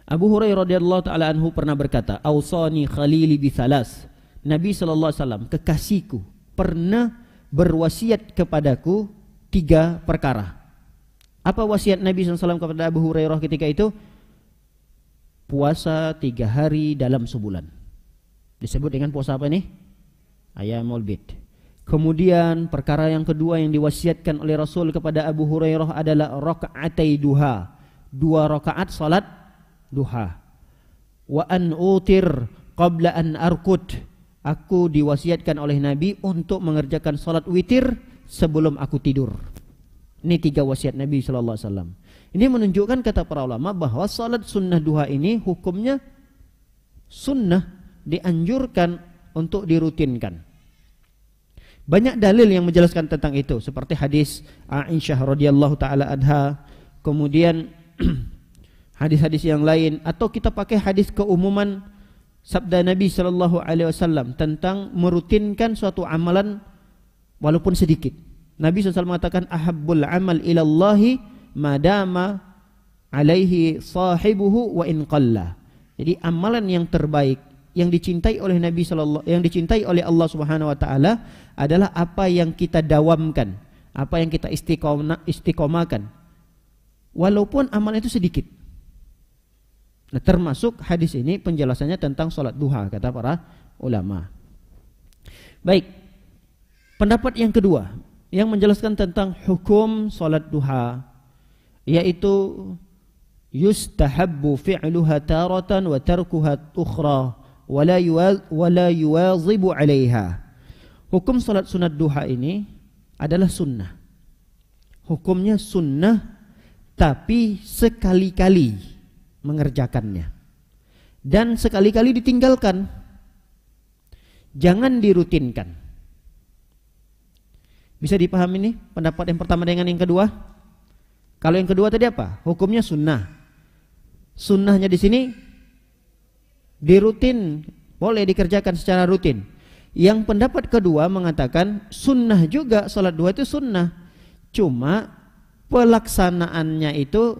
Abu Hurairah radhiyallahu taala anhu pernah berkata, "Ausani khalili bi thalas." Nabi sallallahu alaihi wasallam, kekasihku, pernah berwasiat kepadaku 3 perkara. Apa wasiat Nabi sallallahu alaihi wasallam kepada Abu Hurairah ketika itu? Puasa 3 hari dalam sebulan. Disebut dengan puasa apa ini? Ayyamul bid. Kemudian perkara yang kedua yang diwasiatkan oleh Rasul kepada Abu Hurairah adalah raka'atai duha, 2 rakaat salat duha. Wa an utir qabla an arkut. Aku diwasiatkan oleh Nabi untuk mengerjakan salat witir sebelum aku tidur. Ini 3 wasiat Nabi sallallahu alaihi wasallam. Ini menunjukkan, kata para ulama, bahwa salat sunnah duha ini hukumnya sunnah, dianjurkan untuk dirutinkan. Banyak dalil yang menjelaskan tentang itu, seperti hadis Aisyah radhiyallahu taala anha, kemudian hadis-hadis yang lain, atau kita pakai hadis keumuman sabda Nabi sallallahu alaihi wasallam tentang merutinkan suatu amalan walaupun sedikit. Nabi SAW mengatakan, ahabbul amal ilallahi madama alaihi sahibuhu wa in qalla. Jadi amalan yang terbaik yang dicintai oleh Nabi sallallahu, yang dicintai oleh Allah Subhanahu wa taala adalah apa yang kita dawamkan, apa yang kita istiqomahkan walaupun amal itu sedikit. Nah, termasuk hadis ini penjelasannya tentang salat duha, kata para ulama. Baik. Pendapat yang kedua yang menjelaskan tentang hukum salat duha, yaitu yustahabbu fi'luha taratan wa tarkuha ukhra wala yuwazibu 'alaiha. Hukum salat sunat duha ini adalah sunnah. Hukumnya sunnah, tapi sekali-kali mengerjakannya dan sekali-kali ditinggalkan. Jangan dirutinkan. Bisa dipahami nih pendapat yang pertama dengan yang kedua? Kalau yang kedua tadi apa? Hukumnya sunnah. Sunnahnya di sini dirutin, boleh dikerjakan secara rutin. Yang pendapat kedua mengatakan sunnah juga, salat duha itu sunnah, cuma pelaksanaannya itu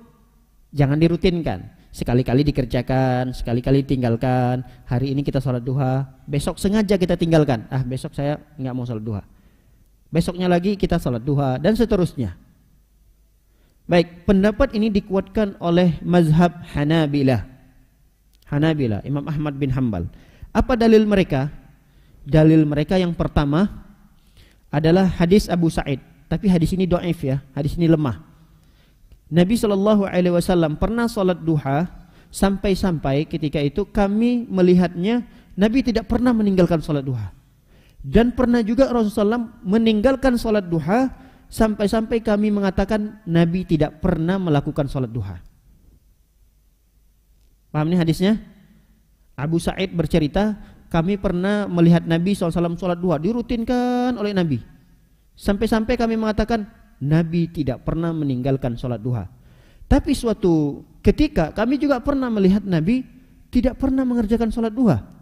jangan dirutinkan. Sekali-kali dikerjakan, sekali-kali tinggalkan. Hari ini kita salat duha, besok sengaja kita tinggalkan. Besok saya nggak mau salat duha. Besoknya lagi kita salat duha, dan seterusnya. Baik, pendapat ini dikuatkan oleh mazhab Hanabilah, Imam Ahmad bin Hanbal. Apa dalil mereka? Dalil mereka yang pertama adalah hadis Abu Sa'id, tapi hadis ini dhaif ya, hadis ini lemah. Nabi SAW pernah salat duha sampai-sampai ketika itu kami melihatnya Nabi tidak pernah meninggalkan salat duha. Dan pernah juga Rasulullah SAW meninggalkan salat duha sampai-sampai kami mengatakan Nabi tidak pernah melakukan salat duha. Paham nih hadisnya? Abu Sa'id bercerita, kami pernah melihat Nabi SAW salat duha, dirutinkan oleh Nabi. Sampai-sampai kami mengatakan Nabi tidak pernah meninggalkan salat duha. Tapi suatu ketika kami juga pernah melihat Nabi tidak pernah mengerjakan salat duha.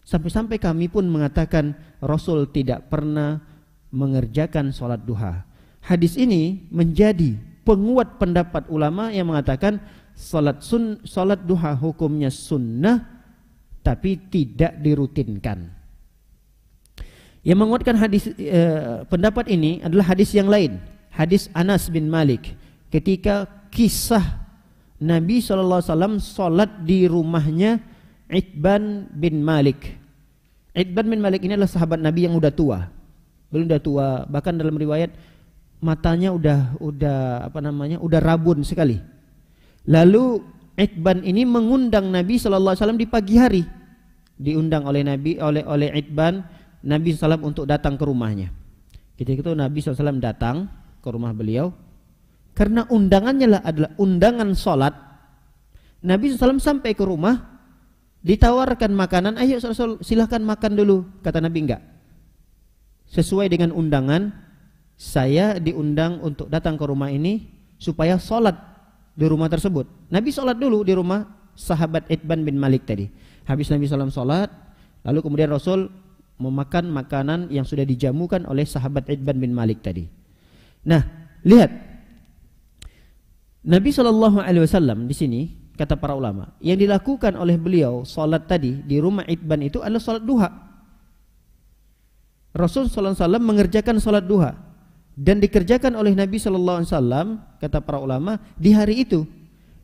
Sampai-sampai kami pun mengatakan Rasul tidak pernah mengerjakan salat duha. Hadis ini menjadi penguat pendapat ulama yang mengatakan salat duha hukumnya sunnah tapi tidak dirutinkan. Yang menguatkan hadis pendapat ini adalah hadis yang lain, hadis Anas bin Malik. ketika kisah Nabi SAW sholat di rumahnya Itban bin Malik. Itban bin Malik ini adalah sahabat Nabi yang udah tua, bahkan dalam riwayat matanya udah rabun sekali. Lalu Itban ini mengundang Nabi SAW di pagi hari, diundang oleh Itban Nabi SAW untuk datang ke rumahnya. Ketika itu Nabi SAW datang ke rumah beliau, karena undangannya adalah undangan sholat. Nabi SAW sampai ke rumah, ditawarkan makanan, ayo Rasul silahkan makan dulu. Kata Nabi, enggak, sesuai dengan undangan, saya diundang untuk datang ke rumah ini supaya sholat di rumah tersebut. Nabi sholat dulu di rumah sahabat Itban bin Malik tadi. Habis Nabi SAW sholat, lalu kemudian Rasul memakan makanan yang sudah dijamukan oleh sahabat Itban bin Malik tadi. Nah, lihat Nabi SAW di sini, kata para ulama, yang dilakukan oleh beliau sholat tadi di rumah Itban itu adalah sholat duha. Rasul SAW mengerjakan sholat duha dan dikerjakan oleh Nabi SAW, kata para ulama, di hari itu.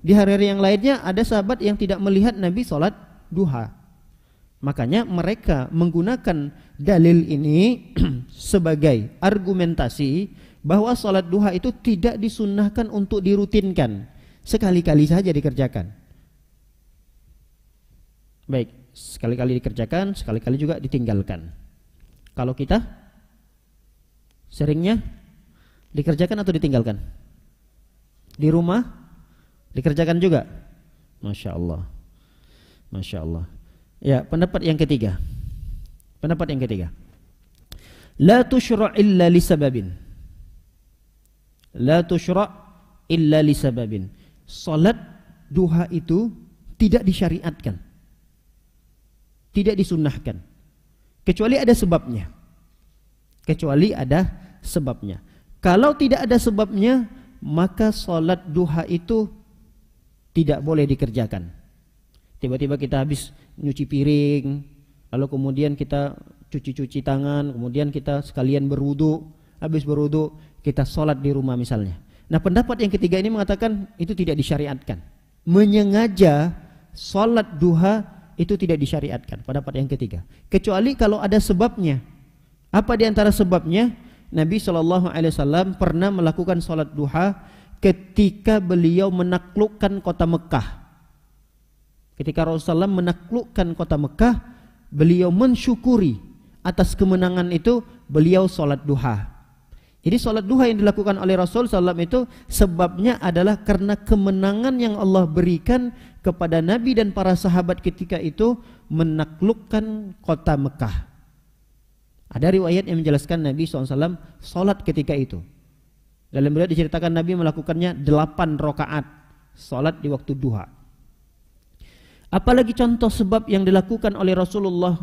Di hari-hari yang lainnya ada sahabat yang tidak melihat Nabi sholat duha. Makanya mereka menggunakan dalil ini sebagai argumentasi bahwa sholat duha itu tidak disunnahkan untuk dirutinkan, sekali-kali saja dikerjakan. Baik, sekali-kali dikerjakan, sekali-kali juga ditinggalkan. Kalau kita seringnya dikerjakan atau ditinggalkan? Di rumah dikerjakan juga. Masya Allah, Masya Allah. Ya, pendapat yang ketiga. La tushra' illa li sababin. La tushra' illa li sababin. Salat duha itu tidak disyariatkan, tidak disunnahkan, kecuali ada sebabnya. Kalau tidak ada sebabnya, maka salat duha itu tidak boleh dikerjakan. Tiba-tiba kita habis nyuci piring, lalu kemudian kita cuci tangan, kemudian kita sekalian berwudu, habis berwudu kita sholat di rumah misalnya. Nah, pendapat yang ketiga ini mengatakan itu tidak disyariatkan. Menyengaja sholat duha itu tidak disyariatkan, pendapat yang ketiga. Kecuali kalau ada sebabnya. Apa di antara sebabnya? Nabi SAW pernah melakukan sholat duha ketika beliau menaklukkan kota Mekah. Ketika Rasulullah menaklukkan kota Mekah, beliau mensyukuri atas kemenangan itu, beliau sholat duha. Jadi sholat duha yang dilakukan oleh Rasul SAW itu sebabnya adalah karena kemenangan yang Allah berikan kepada Nabi dan para sahabat ketika itu menaklukkan kota Mekah. Ada riwayat yang menjelaskan Nabi SAW sholat ketika itu. Dalam riwayat diceritakan Nabi melakukannya 8 rakaat sholat di waktu duha. Apalagi contoh sebab yang dilakukan oleh Rasulullah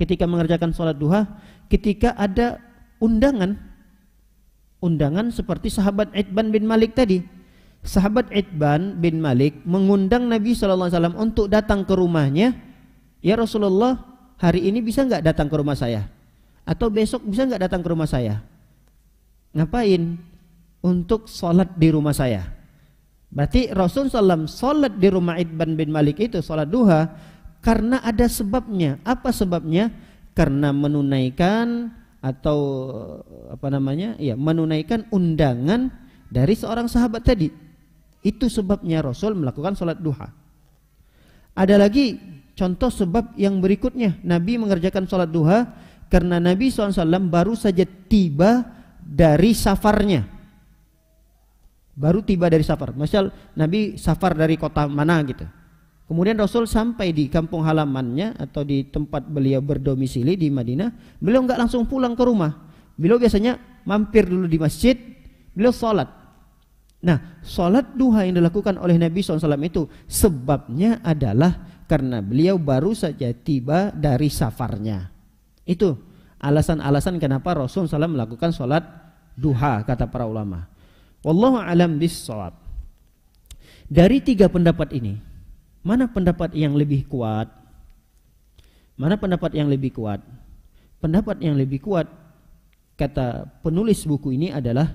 ketika mengerjakan sholat duha, ketika ada undangan seperti sahabat Itban bin Malik tadi. Sahabat Itban bin Malik mengundang Nabi SAW untuk datang ke rumahnya. Ya Rasulullah, hari ini bisa nggak datang ke rumah saya? Atau besok bisa nggak datang ke rumah saya? Ngapain? Untuk sholat di rumah saya. Berarti Rasulullah SAW sholat di rumah Itban bin Malik itu, sholat duha, karena ada sebabnya. Apa sebabnya? Karena menunaikan atau menunaikan undangan dari seorang sahabat tadi. Itu sebabnya Rasul melakukan sholat duha. Ada lagi contoh sebab yang berikutnya. Nabi mengerjakan sholat duha karena Nabi SAW baru saja tiba dari safarnya. Baru tiba dari safar. Misal Nabi safar dari kota mana gitu. Kemudian Rasul sampai di kampung halamannya atau di tempat beliau berdomisili di Madinah. Beliau enggak langsung pulang ke rumah. Beliau biasanya mampir dulu di masjid. Beliau sholat. Nah, sholat duha yang dilakukan oleh Nabi SAW itu sebabnya adalah karena beliau baru saja tiba dari safarnya. Itu alasan-alasan kenapa Rasul SAW melakukan sholat duha, kata para ulama. Wallahu a'lam bis-shawab. Dari 3 pendapat ini, mana pendapat yang lebih kuat? Mana pendapat yang lebih kuat? Pendapat yang lebih kuat, kata penulis buku ini adalah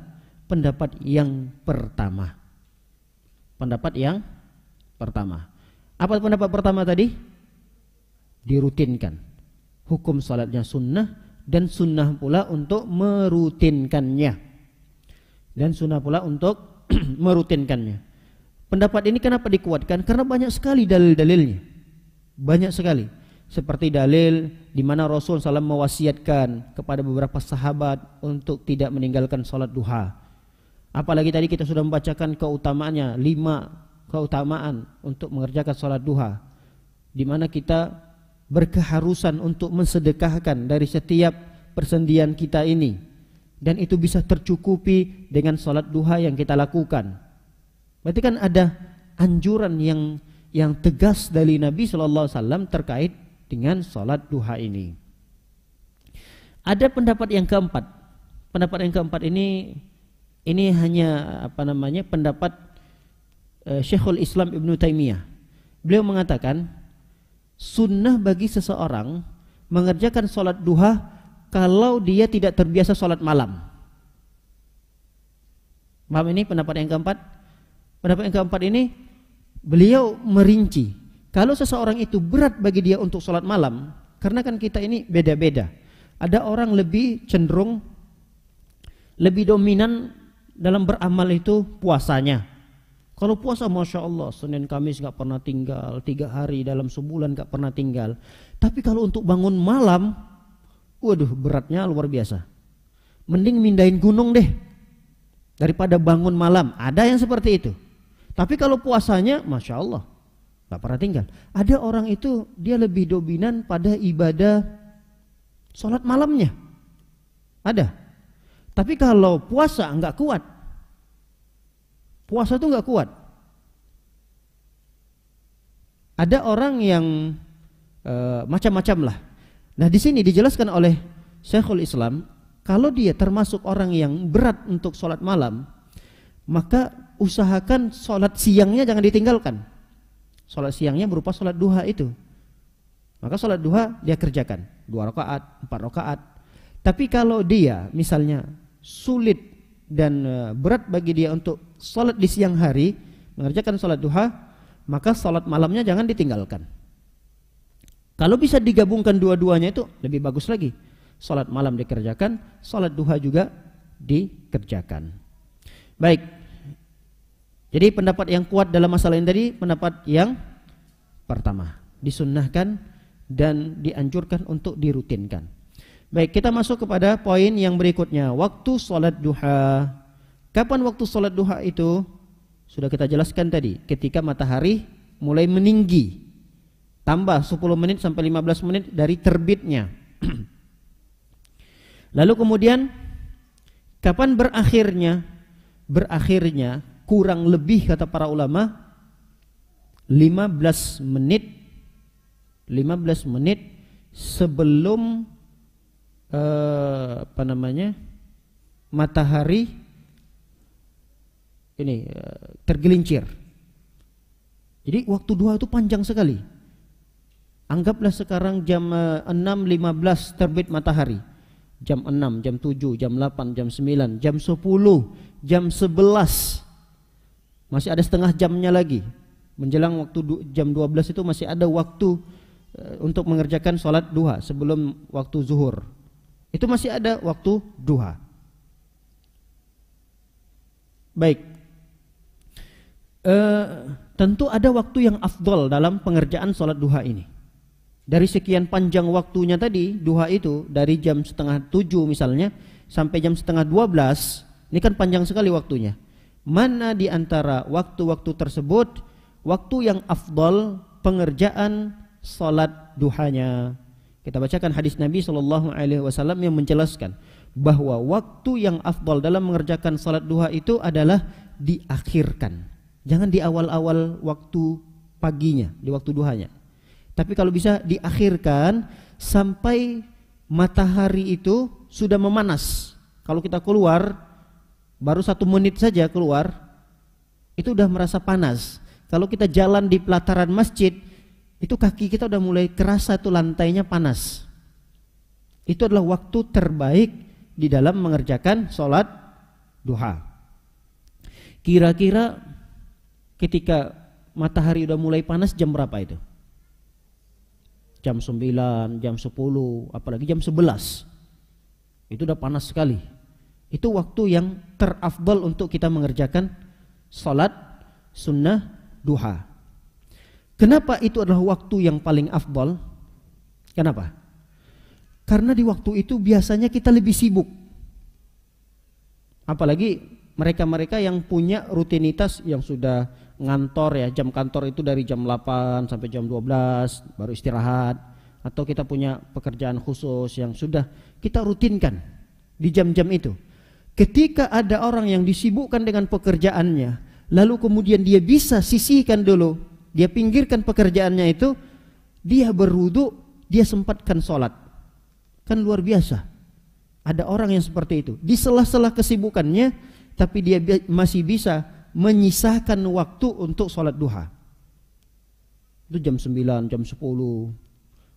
pendapat yang pertama. Pendapat yang pertama. Apa pendapat pertama tadi? Dirutinkan. Hukum salatnya sunnah dan sunnah pula untuk merutinkannya. Dan sunnah pula untuk merutinkannya. Pendapat ini kenapa dikuatkan? Karena banyak sekali dalil-dalilnya. Banyak sekali. Seperti dalil di mana Rasul SAW mewasiatkan kepada beberapa sahabat untuk tidak meninggalkan salat duha. Apalagi tadi kita sudah membacakan keutamaannya, 5 keutamaan untuk mengerjakan salat duha, di mana kita berkeharusan untuk mensedekahkan dari setiap persendian kita ini, dan itu bisa tercukupi dengan salat duha yang kita lakukan. Berarti kan ada anjuran yang tegas dari Nabi SAW terkait dengan salat duha ini. Ada pendapat yang keempat. Pendapat yang keempat ini hanya pendapat Syekhul Islam Ibnu Taimiyah. Beliau mengatakan sunnah bagi seseorang mengerjakan salat duha kalau dia tidak terbiasa salat malam. Paham ini pendapat yang keempat? Pendapat yang keempat ini beliau merinci, kalau seseorang itu berat bagi dia untuk salat malam, karena kan kita ini beda-beda. Ada orang lebih cenderung, lebih dominan dalam beramal itu puasanya. Kalau puasa Masya Allah, Senin Kamis gak pernah tinggal, 3 hari dalam sebulan gak pernah tinggal. Tapi kalau untuk bangun malam, waduh beratnya luar biasa. Mending mindahin gunung deh daripada bangun malam. Ada yang seperti itu. Tapi kalau puasanya Masya Allah gak pernah tinggal. Ada orang itu dia lebih dominan pada ibadah sholat malamnya. Ada. Tapi kalau puasa gak kuat. Puasa itu gak kuat. Ada orang yang macam-macam lah. Nah di sini dijelaskan oleh Syekhul Islam, kalau dia termasuk orang yang berat untuk sholat malam, maka usahakan sholat siangnya jangan ditinggalkan. Sholat siangnya berupa sholat duha itu. Maka sholat duha dia kerjakan 2 rakaat, 4 rakaat. Tapi kalau dia misalnya sulit dan berat bagi dia untuk sholat di siang hari, mengerjakan sholat duha, maka sholat malamnya jangan ditinggalkan. Kalau bisa digabungkan dua-duanya itu lebih bagus lagi. Sholat malam dikerjakan, sholat duha juga dikerjakan. Baik. Jadi pendapat yang kuat dalam masalah ini tadi, pendapat yang pertama, disunnahkan dan dianjurkan untuk dirutinkan. Baik, kita masuk kepada poin yang berikutnya, waktu sholat duha. Kapan waktu sholat duha itu? Sudah kita jelaskan tadi, ketika matahari mulai meninggi, tambah 10 menit sampai 15 menit dari terbitnya. Lalu kemudian kapan berakhirnya? Berakhirnya kurang lebih kata para ulama 15 menit sebelum matahari ini tergelincir. Jadi waktu duha itu panjang sekali. Anggaplah sekarang jam 6.15 terbit matahari. Jam 6, jam 7, jam 8, jam 9, jam 10, jam 11. Masih ada setengah jamnya lagi. Menjelang waktu jam 12 itu masih ada waktu untuk mengerjakan sholat duha sebelum waktu zuhur. Itu masih ada waktu duha. Baik. Tentu ada waktu yang afdol dalam pengerjaan sholat duha ini. Dari sekian panjang waktunya tadi, duha itu dari jam setengah 7 misalnya sampai jam setengah 12, ini kan panjang sekali waktunya. Mana di antara waktu-waktu tersebut waktu yang afdol pengerjaan sholat duhanya? Kita bacakan hadis Nabi SAW yang menjelaskan bahwa waktu yang afdol dalam mengerjakan sholat duha itu adalah diakhirkan. Jangan di awal-awal waktu paginya, di waktu duhanya. Tapi kalau bisa diakhirkan sampai matahari itu sudah memanas. Kalau kita keluar baru 1 menit saja keluar, itu udah merasa panas. Kalau kita jalan di pelataran masjid, itu kaki kita udah mulai kerasa tuh lantainya panas. Itu adalah waktu terbaik di dalam mengerjakan sholat duha. Kira-kira ketika matahari udah mulai panas jam berapa itu? Jam 9, jam 10, apalagi jam 11. Itu udah panas sekali. Itu waktu yang terafdal untuk kita mengerjakan salat sunnah duha. Kenapa itu adalah waktu yang paling afdal? Kenapa? Karena di waktu itu biasanya kita lebih sibuk. Apalagi mereka-mereka yang punya rutinitas yang sudah ngantor ya, jam kantor itu dari jam 8 sampai jam 12 baru istirahat, atau kita punya pekerjaan khusus yang sudah kita rutinkan di jam-jam itu. Ketika ada orang yang disibukkan dengan pekerjaannya, lalu kemudian dia bisa sisihkan dulu, dia pinggirkan pekerjaannya itu, dia berwudu, dia sempatkan sholat. Kan luar biasa. Ada orang yang seperti itu, di sela-sela kesibukannya, tapi dia masih bisa menyisahkan waktu untuk sholat duha. Itu jam 9, jam 10.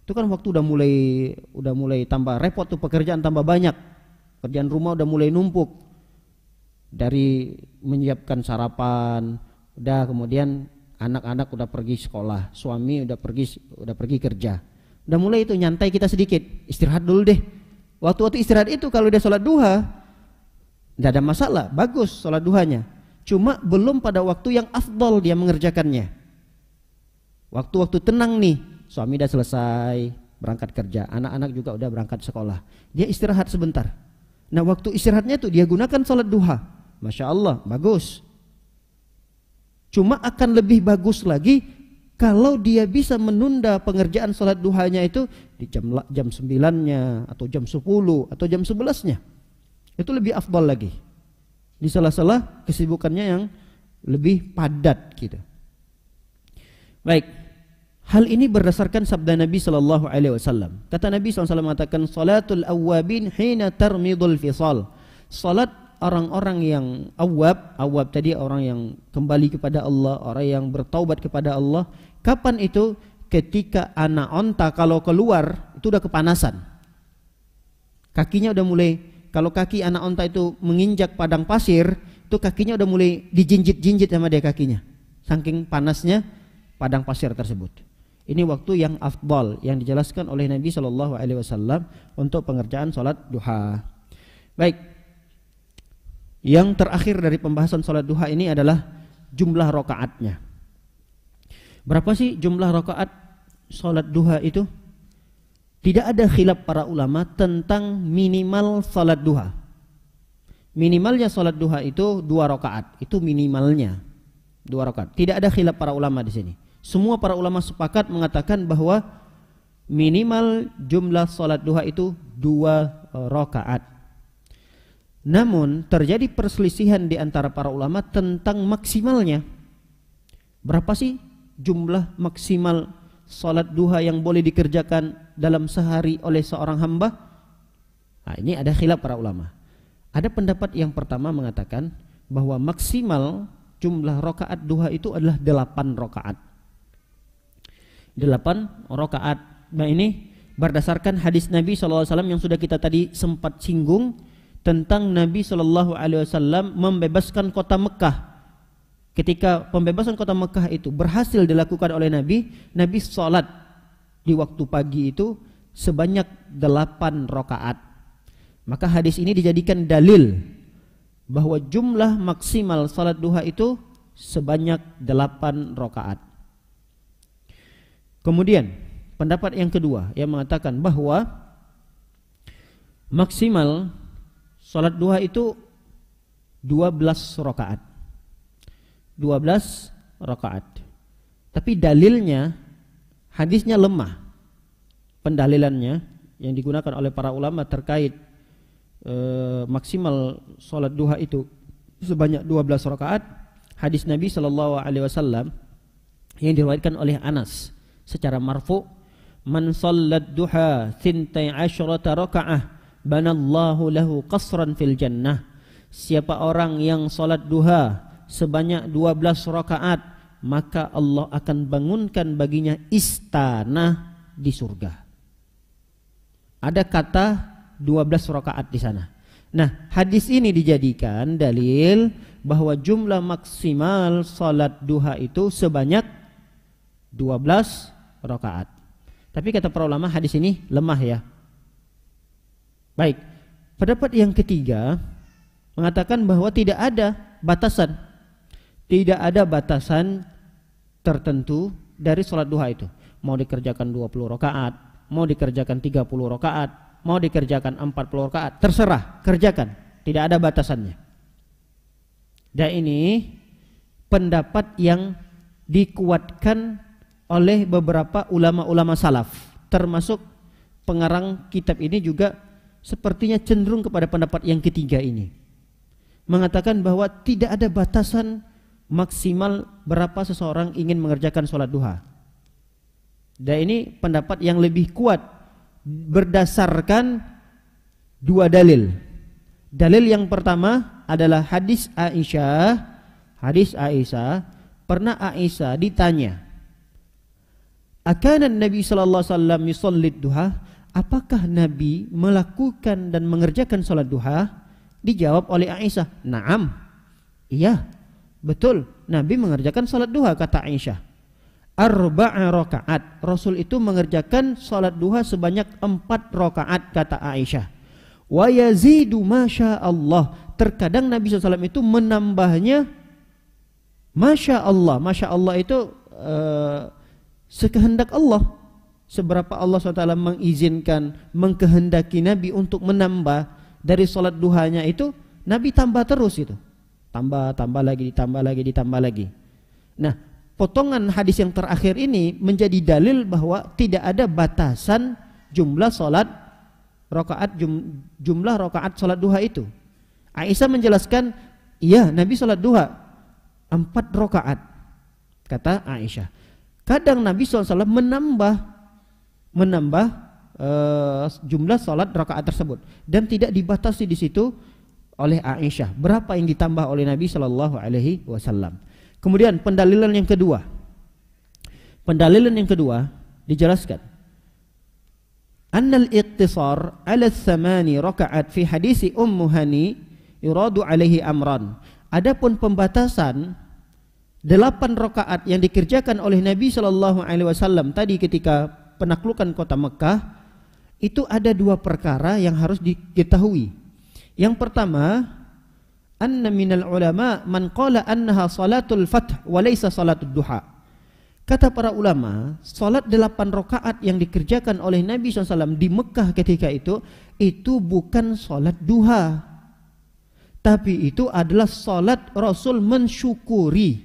Itu kan waktu udah mulai tambah repot tuh, pekerjaan tambah banyak. Kerjaan rumah udah mulai numpuk. Dari menyiapkan sarapan, udah kemudian anak-anak udah pergi sekolah, suami udah pergi kerja. Udah mulai itu nyantai kita sedikit, istirahat dulu deh. Waktu-waktu istirahat itu kalau dia sholat duha, tidak ada masalah, bagus sholat duhanya. Cuma belum pada waktu yang afdal dia mengerjakannya. Waktu-waktu tenang nih, suami udah selesai berangkat kerja, anak-anak juga udah berangkat sekolah, dia istirahat sebentar. Nah waktu istirahatnya itu dia gunakan sholat duha, Masya Allah, bagus. Cuma akan lebih bagus lagi kalau dia bisa menunda pengerjaan sholat duhanya itu di jam 9-nya atau jam 10 atau jam 11-nya. Itu lebih afdal lagi. Di sela-sela kesibukannya yang lebih padat gitu. Baik. Hal ini berdasarkan sabda Nabi sallallahu alaihi wasallam. Kata Nabi SAW mengatakan salatul awwabin hina tarmidul fisal. Salat orang-orang yang awwab tadi orang yang kembali kepada Allah, orang yang bertaubat kepada Allah. Kapan itu? Ketika anak onta kalau keluar itu udah kepanasan. Kakinya udah mulai, kalau kaki anak onta itu menginjak padang pasir, itu kakinya udah mulai dijinjit-jinjit sama dia kakinya. Saking panasnya padang pasir tersebut. Ini waktu yang afdal yang dijelaskan oleh Nabi SAW untuk pengerjaan sholat duha. Baik. Yang terakhir dari pembahasan sholat duha ini adalah jumlah rakaatnya. Berapa sih jumlah rakaat sholat duha itu? Tidak ada khilaf para ulama tentang minimal sholat duha. Minimalnya sholat duha itu 2 rakaat, itu minimalnya 2 rakaat. Tidak ada khilaf para ulama di sini. Semua para ulama sepakat mengatakan bahwa minimal jumlah sholat duha itu 2 rakaat. Namun terjadi perselisihan di antara para ulama tentang maksimalnya. Berapa sih jumlah maksimal sholat duha yang boleh dikerjakan dalam sehari oleh seorang hamba? Nah, ini ada khilaf para ulama. Ada pendapat yang pertama mengatakan bahwa maksimal jumlah rakaat duha itu adalah 8 rakaat. 8 rakaat. Nah ini berdasarkan hadis Nabi SAW yang sudah kita tadi sempat singgung tentang Nabi SAW membebaskan kota Mekah. Ketika pembebasan kota Mekah itu berhasil dilakukan oleh Nabi, Nabi sholat di waktu pagi itu sebanyak 8 rakaat. Maka hadis ini dijadikan dalil bahwa jumlah maksimal sholat duha itu sebanyak 8 rakaat. Kemudian pendapat yang kedua yang mengatakan bahwa maksimal sholat duha itu 12 rakaat. 12 rakaat. Tapi dalilnya hadisnya lemah. Pendalilannya yang digunakan oleh para ulama terkait maksimal sholat duha itu sebanyak 12 rakaat. Hadis Nabi SAW yang diriwayatkan oleh Anas secara marfu, man sallat duha 12 rakaah banallahu lahu qasran fil jannah. Siapa orang yang salat duha sebanyak 12 rakaat, maka Allah akan bangunkan baginya istana di surga. Ada kata 12 rakaat di sana. Nah, hadis ini dijadikan dalil bahwa jumlah maksimal salat duha itu sebanyak 12 rakaat. Tapi kata para ulama hadis ini lemah ya. Baik, pendapat yang ketiga mengatakan bahwa tidak ada batasan. Tidak ada batasan tertentu dari salat duha itu. Mau dikerjakan 20 rakaat, mau dikerjakan 30 rakaat, mau dikerjakan 40 rakaat, terserah, kerjakan. Tidak ada batasannya. Dan ini pendapat yang dikuatkan oleh beberapa ulama-ulama salaf, termasuk pengarang kitab ini juga sepertinya cenderung kepada pendapat yang ketiga ini. Mengatakan bahwa tidak ada batasan maksimal berapa seseorang ingin mengerjakan sholat duha. Dan ini pendapat yang lebih kuat berdasarkan dua dalil. Dalil yang pertama adalah hadis Aisyah. Hadis Aisyah, pernah Aisyah ditanya, "Akana Nabi sallallahu alaihi wasallam yusalli duha?" Apakah Nabi melakukan dan mengerjakan salat duha? Dijawab oleh Aisyah, "Na'am." Iya, betul. Nabi mengerjakan salat duha, kata Aisyah. Arba'a rakaat. Rasul itu mengerjakan salat duha sebanyak 4 rakaat, kata Aisyah. Wa yazidu masya Allah. Terkadang Nabi SAW itu menambahnya masya Allah. Masya Allah itu sekehendak Allah. Seberapa Allah SWT mengizinkan, mengkehendaki Nabi untuk menambah dari salat duhanya itu, Nabi tambah terus itu. Tambah lagi, ditambah lagi. Nah, potongan hadis yang terakhir ini menjadi dalil bahwa tidak ada batasan jumlah salat rakaat, jumlah rakaat salat duha itu. Aisyah menjelaskan, iya, Nabi salat duha 4 rakaat, kata Aisyah. Kadang Nabi SAW menambah jumlah salat rakaat tersebut dan tidak dibatasi di situ oleh Aisyah berapa yang ditambah oleh Nabi sallallahu alaihi wasallam. Kemudian pendalilan yang kedua. Pendalilan yang kedua dijelaskan, annal iqtisar ala 8 rakaat fi hadisi Ummu Hani yuradu alaihi amran. Adapun pembatasan 8 rakaat yang dikerjakan oleh Nabi sallallahu alaihi wasallam tadi ketika penaklukan kota Mekah, itu ada 2 perkara yang harus diketahui. Yang pertama, anna minal ulama man qala annaha salatul fath wa laysa salatud duha. Kata para ulama, salat 8 rakaat yang dikerjakan oleh Nabi SAW di Mekah ketika itu bukan salat duha, tapi itu adalah salat Rasul mensyukuri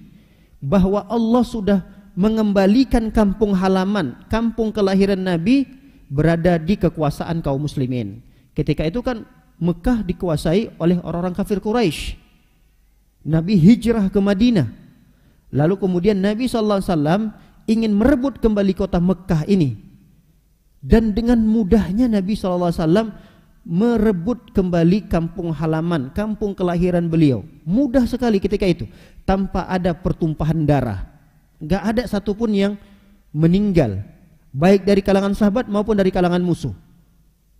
bahwa Allah sudah mengembalikan kampung halaman, kampung kelahiran Nabi berada di kekuasaan kaum muslimin. Ketika itu kan Mekah dikuasai oleh orang-orang kafir Quraisy. Nabi hijrah ke Madinah. Lalu kemudian Nabi SAW ingin merebut kembali kota Mekah ini. Dan dengan mudahnya Nabi SAW merebut kembali kampung halaman, kampung kelahiran beliau. Mudah sekali ketika itu, tanpa ada pertumpahan darah. Gak ada satupun yang meninggal, baik dari kalangan sahabat maupun dari kalangan musuh.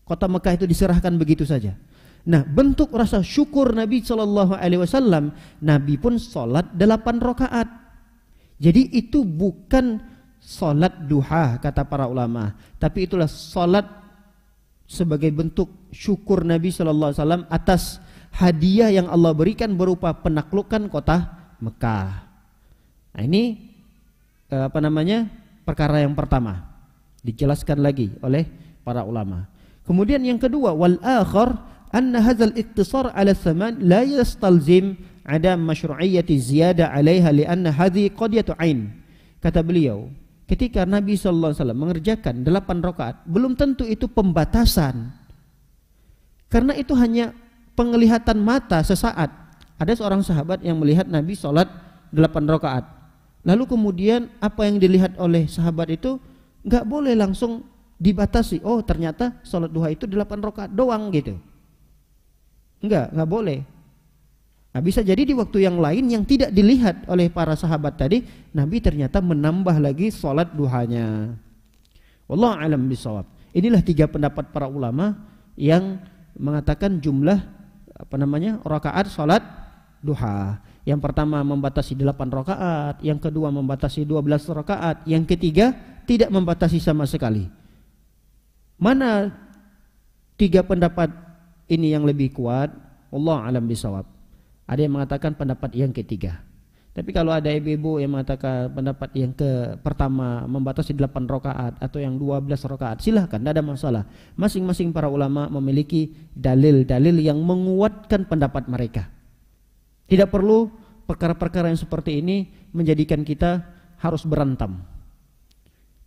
Kota Mekah itu diserahkan begitu saja. Nah, bentuk rasa syukur Nabi SAW, Nabi pun sholat 8 rakaat. Jadi itu bukan sholat duha kata para ulama, tapi itulah sholat sebagai bentuk syukur Nabi SAW atas hadiah yang Allah berikan berupa penaklukan kota Mekah. Nah, ini perkara yang pertama dijelaskan lagi oleh para ulama. Kemudian yang kedua, wal akhar anna hadzal iktisar ala 8 la yastalzim adam masyru'iyyati ziyada 'alaiha li'anna hadhi qadiyatu 'ain. Kata beliau, ketika Nabi sallallahu alaihi wasallam mengerjakan 8 rakaat, belum tentu itu pembatasan. Karena itu hanya penglihatan mata sesaat. Ada seorang sahabat yang melihat Nabi salat 8 rakaat. Lalu kemudian apa yang dilihat oleh sahabat itu enggak boleh langsung dibatasi. Oh, ternyata salat duha itu 8 rakaat doang gitu. Enggak boleh. Nah, bisa jadi di waktu yang lain yang tidak dilihat oleh para sahabat tadi, Nabi ternyata menambah lagi salat duhanya. Wallahu a'lam bishawab. Inilah 3 pendapat para ulama yang mengatakan jumlah rakaat salat duha. Yang pertama membatasi 8 rakaat, yang kedua membatasi 12 rakaat, yang ketiga tidak membatasi sama sekali. Mana 3 pendapat ini yang lebih kuat? Allah alam bisawab. Ada yang mengatakan pendapat yang ketiga. Tapi kalau ada ibu-ibu yang mengatakan pendapat yang pertama membatasi 8 rakaat atau yang 12 rakaat, silahkan, tidak ada masalah. Masing-masing para ulama memiliki dalil-dalil yang menguatkan pendapat mereka. Tidak perlu perkara-perkara yang seperti ini menjadikan kita harus berantem.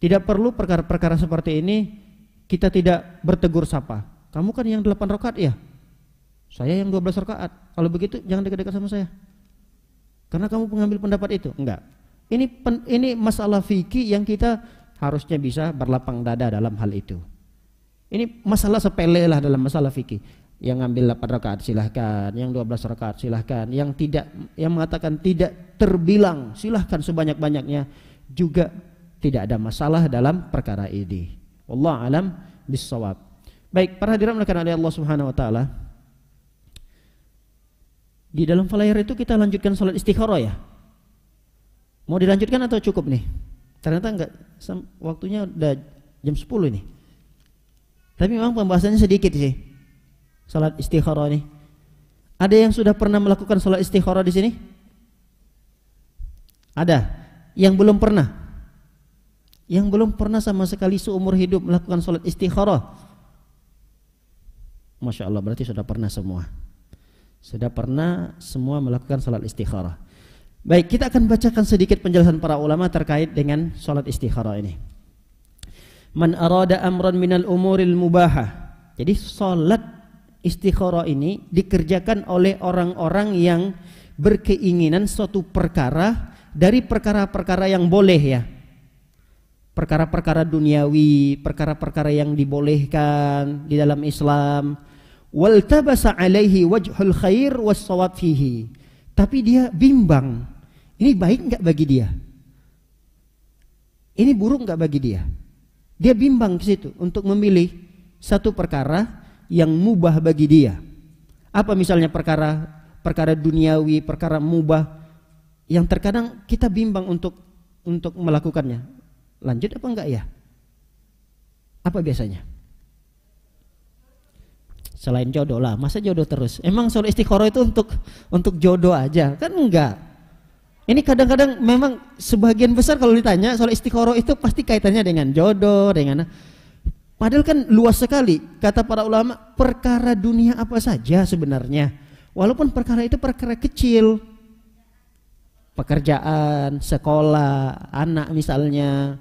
Tidak perlu perkara-perkara seperti ini kita tidak bertegur sapa. Kamu kan yang 8 rakaat ya? Saya yang 12 rakaat. Kalau begitu jangan dekat-dekat sama saya. Karena kamu pengambil pendapat itu. Enggak. Ini masalah fikih yang kita harusnya bisa berlapang dada dalam hal itu. Ini masalah sepele lah dalam masalah fikih. Yang ngambil 8 rakaat silahkan, yang 12 rakaat silahkan, yang mengatakan tidak terbilang silahkan sebanyak-banyaknya, juga tidak ada masalah dalam perkara ini. Wallahu alam bissawab. Baik, para hadirin oleh Allah Subhanahu wa taala. Di dalam flyer itu kita lanjutkan salat istikharah ya. Mau dilanjutkan atau cukup nih? Ternyata enggak, waktunya udah jam 10 ini. Tapi memang pembahasannya sedikit sih. Salat istikharah nih. Ada yang sudah pernah melakukan salat istikharah di sini? Ada. Yang belum pernah? Yang belum pernah sama sekali seumur hidup melakukan salat istikharah? Masya Allah, berarti sudah pernah semua. Sudah pernah semua melakukan salat istikharah. Baik, kita akan bacakan sedikit penjelasan para ulama terkait dengan salat istikharah ini. Man arada amran minal umuril mubahah. Jadi salat istikharah ini dikerjakan oleh orang-orang yang berkeinginan suatu perkara dari perkara-perkara yang boleh ya. Perkara-perkara duniawi, perkara-perkara yang dibolehkan di dalam Islam. Waltabasa alaihi wajhul khair was-shawab fihi. Tapi dia bimbang. Ini baik enggak bagi dia? Ini buruk enggak bagi dia? Dia bimbang ke situ untuk memilih satu perkara yang mubah bagi dia. Apa misalnya perkara duniawi, perkara mubah yang terkadang kita bimbang untuk melakukannya. Lanjut apa enggak ya? Apa biasanya? Selain jodoh lah, masa jodoh terus? Emang salat istikharah itu untuk jodoh aja? Kan enggak. Ini kadang-kadang memang sebagian besar kalau ditanya salat istikharah itu pasti kaitannya dengan jodoh, dengan padahal kan luas sekali. Kata para ulama, perkara dunia apa saja sebenarnya. Walaupun perkara itu perkara kecil. Pekerjaan, sekolah, anak misalnya.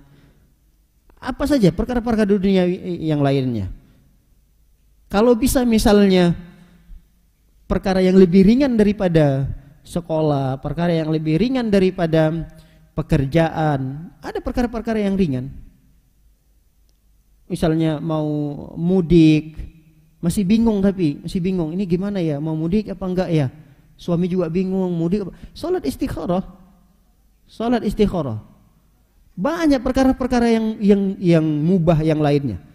Apa saja perkara-perkara dunia yang lainnya. Kalau bisa misalnya perkara yang lebih ringan daripada sekolah, perkara yang lebih ringan daripada pekerjaan, ada perkara-perkara yang ringan. Misalnya mau mudik, masih bingung ini gimana ya, mau mudik apa enggak ya? Suami juga bingung, mudik apa? Salat istikharah. Banyak perkara-perkara yang mubah yang lainnya.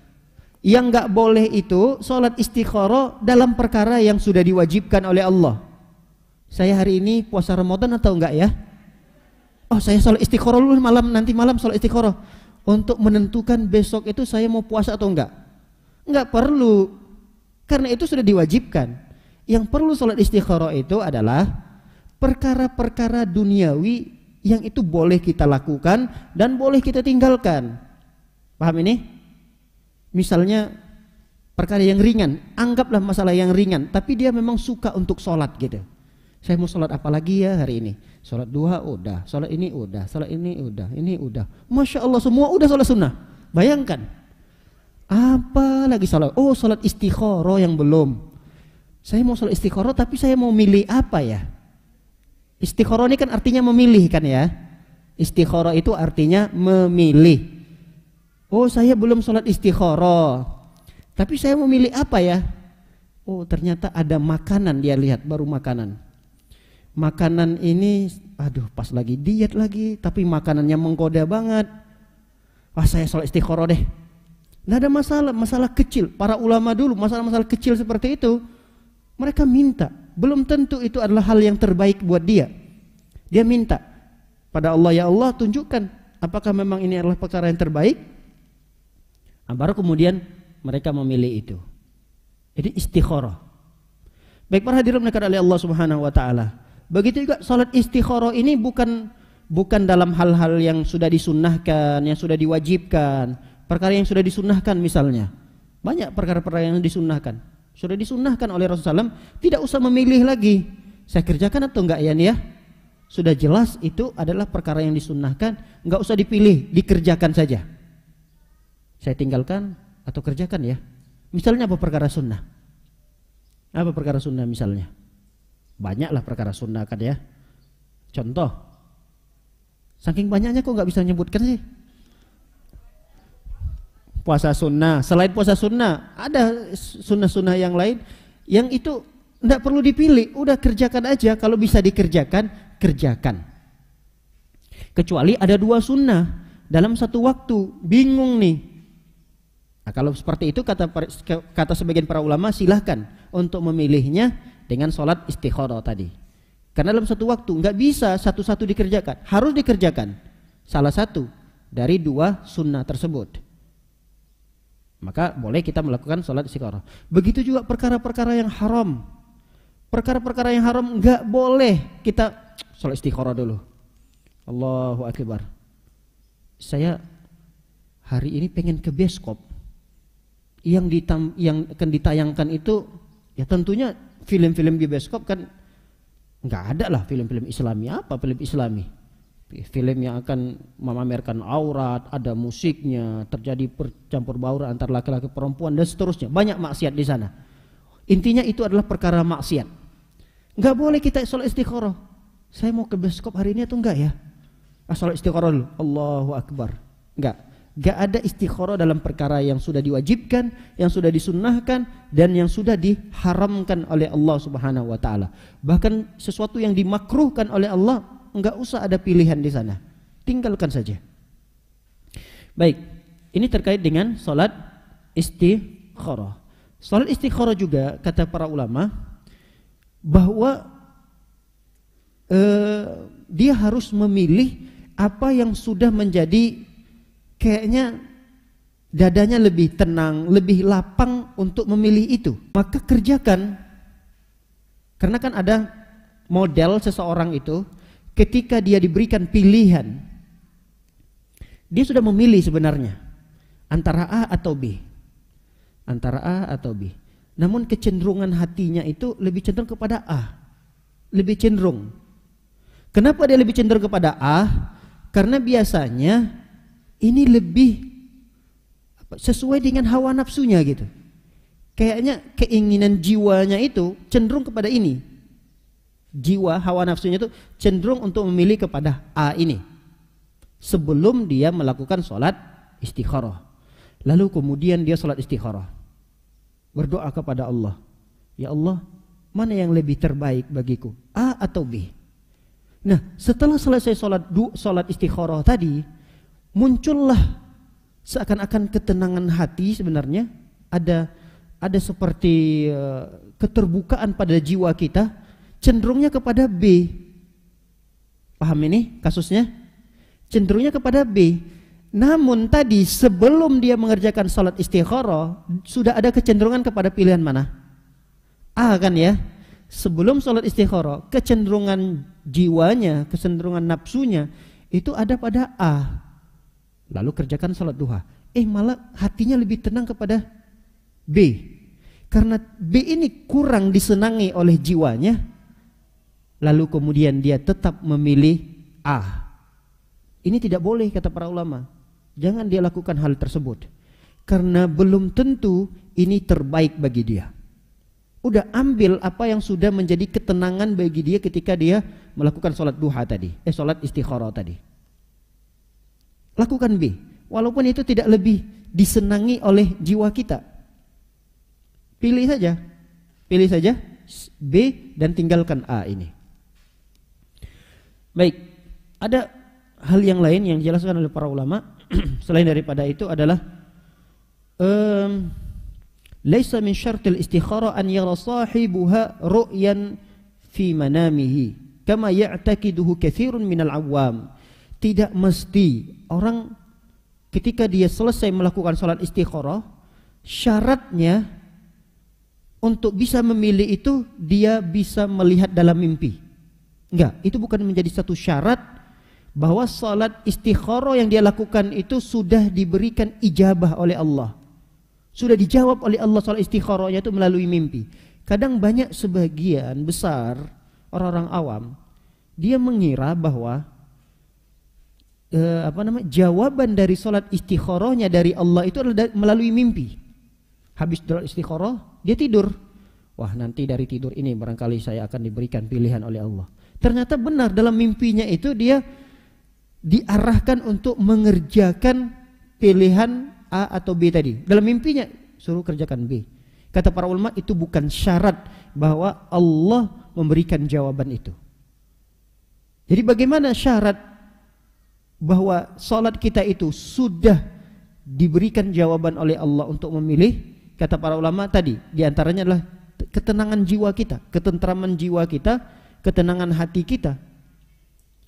Yang enggak boleh itu salat istikharah dalam perkara yang sudah diwajibkan oleh Allah. Saya hari ini puasa Ramadan atau enggak ya? Oh, saya salat istikharah dulu nanti malam salat istikharah untuk menentukan besok itu saya mau puasa atau enggak. Enggak perlu. Karena itu sudah diwajibkan. Yang perlu salat istikharah itu adalah perkara-perkara duniawi yang itu boleh kita lakukan dan boleh kita tinggalkan. Paham ini? Misalnya perkara yang ringan, anggaplah masalah yang ringan, tapi dia memang suka untuk sholat gitu. Saya mau sholat apa lagi ya hari ini? Sholat duha udah, sholat ini udah, sholat ini udah. Masya Allah semua udah sholat sunnah. Bayangkan. Apa lagi sholat? Oh, sholat istikharah yang belum. Saya mau sholat istikharah tapi saya mau milih apa ya? Istikharah ini kan artinya memilih kan ya? Istikharah itu artinya memilih. Oh, saya belum sholat istikharah, tapi saya mau milih apa ya? Oh, ternyata ada makanan, dia lihat baru makanan. Makanan ini, aduh pas lagi diet lagi, tapi makanannya menggoda banget. Wah, saya sholat istikharah deh. Nggak ada masalah kecil. Para ulama dulu masalah kecil seperti itu Mereka minta, belum tentu itu adalah hal yang terbaik buat dia. Dia minta pada Allah, ya Allah tunjukkan apakah memang ini adalah perkara yang terbaik. Baru kemudian mereka memilih itu. Jadi istikharah. Baik para hadirin yang oleh Allah Subhanahu wa taala. Begitu juga salat istikharah ini bukan dalam hal-hal yang sudah disunnahkan, yang sudah diwajibkan, perkara yang sudah disunnahkan misalnya. Banyak perkara-perkara yang disunnahkan. Sudah disunnahkan oleh Rasulullah SAW, tidak usah memilih lagi. Saya kerjakan atau enggak ya nih ya? Sudah jelas itu adalah perkara yang disunnahkan, enggak usah dipilih, dikerjakan saja. Saya tinggalkan atau kerjakan ya. Misalnya apa perkara sunnah? Apa perkara sunnah misalnya? Banyaklah perkara sunnah kan ya. Contoh, saking banyaknya kok nggak bisa nyebutkan sih. Puasa sunnah, selain puasa sunnah ada sunnah-sunnah yang lain yang itu nggak perlu dipilih, udah kerjakan aja. Kalau bisa dikerjakan, kerjakan. Kecuali ada 2 sunnah dalam satu waktu, bingung nih. Nah, kalau seperti itu kata sebagian para ulama, silahkan untuk memilihnya dengan sholat istikharah tadi. Karena dalam satu waktu nggak bisa satu-satu dikerjakan, harus dikerjakan salah satu dari 2 sunnah tersebut. Maka boleh kita melakukan sholat istikharah. Begitu juga perkara-perkara yang haram. Perkara-perkara yang haram nggak boleh kita sholat istikharah dulu. Allahu Akbar. Saya hari ini pengen ke bioskop. Yang akan ditayangkan itu ya tentunya film-film di bioskop kan nggak ada lah film-film Islami. Apa film Islami? Film yang akan memamerkan aurat, ada musiknya, terjadi percampur bauran antar laki-laki perempuan dan seterusnya. Banyak maksiat di sana. Intinya itu adalah perkara maksiat. Nggak boleh kita sholat istikharah. Saya mau ke bioskop hari ini atau enggak ya? Sholat istikharah dulu. Allahu Akbar. Enggak. Gak ada istikharah dalam perkara yang sudah diwajibkan, yang sudah disunnahkan, dan yang sudah diharamkan oleh Allah Subhanahu wa taala. Bahkan sesuatu yang dimakruhkan oleh Allah, enggak usah ada pilihan di sana. Tinggalkan saja. Baik, ini terkait dengan salat istikharah. Salat istikharah juga kata para ulama bahwa dia harus memilih apa yang sudah menjadi kayaknya dadanya lebih tenang, lebih lapang untuk memilih itu. Maka kerjakan. Karena kan ada model seseorang itu ketika dia diberikan pilihan, dia sudah memilih sebenarnya antara A atau B. Antara A atau B. Namun kecenderungan hatinya itu lebih cenderung kepada A. Lebih cenderung. Kenapa dia lebih cenderung kepada A? Karena biasanya ini lebih sesuai dengan hawa nafsunya gitu. Kayaknya keinginan jiwanya itu cenderung kepada ini. Jiwa hawa nafsunya itu cenderung untuk memilih kepada A ini. Sebelum dia melakukan sholat istikharah. Lalu kemudian dia sholat istikharah. Berdoa kepada Allah. Ya Allah, mana yang lebih terbaik bagiku? A atau B? Nah, setelah selesai sholat istikharah tadi, muncullah seakan-akan ketenangan hati sebenarnya, ada seperti keterbukaan pada jiwa kita, cenderungnya kepada B. Paham ini kasusnya? Cenderungnya kepada B. Namun tadi sebelum dia mengerjakan salat istikharah sudah ada kecenderungan kepada pilihan mana? A kan ya? Sebelum salat istikharah kecenderungan jiwanya, kecenderungan nafsunya itu ada pada A. Lalu kerjakan salat duha. Malah hatinya lebih tenang kepada B. Karena B ini kurang disenangi oleh jiwanya. Lalu kemudian dia tetap memilih A. Ini tidak boleh kata para ulama. Jangan dia lakukan hal tersebut. Karena belum tentu ini terbaik bagi dia. Udah ambil apa yang sudah menjadi ketenangan bagi dia ketika dia melakukan salat duha tadi. Salat istikharah tadi. Lakukan B, walaupun itu tidak lebih disenangi oleh jiwa kita. Pilih saja B dan tinggalkan A ini. Baik, ada hal yang lain yang dijelaskan oleh para ulama selain daripada itu adalah laisa min syartil istikharah an yara sahibuha ru'yan fi manamihi kama ya'taqiduhu katsirun minal awam. Tidak mesti orang ketika dia selesai melakukan salat istikharah, syaratnya untuk bisa memilih itu dia bisa melihat dalam mimpi. Enggak, itu bukan menjadi satu syarat bahwa salat istikharah yang dia lakukan itu sudah diberikan ijabah oleh Allah. Sudah dijawab oleh Allah salat istikharahnya itu melalui mimpi. Kadang banyak sebagian besar orang-orang awam dia mengira bahwa jawaban dari salat istikharahnya dari Allah itu adalah melalui mimpi. Habis salat istikharah dia tidur. Wah, nanti dari tidur ini barangkali saya akan diberikan pilihan oleh Allah. Ternyata benar dalam mimpinya itu dia diarahkan untuk mengerjakan pilihan A atau B tadi. Dalam mimpinya suruh kerjakan B. Kata para ulama itu bukan syarat bahwa Allah memberikan jawaban itu. Jadi bagaimana syarat bahwa salat kita itu sudah diberikan jawaban oleh Allah untuk memilih? Kata para ulama tadi, diantaranya adalah ketenangan jiwa kita, ketentraman jiwa kita, ketenangan hati kita.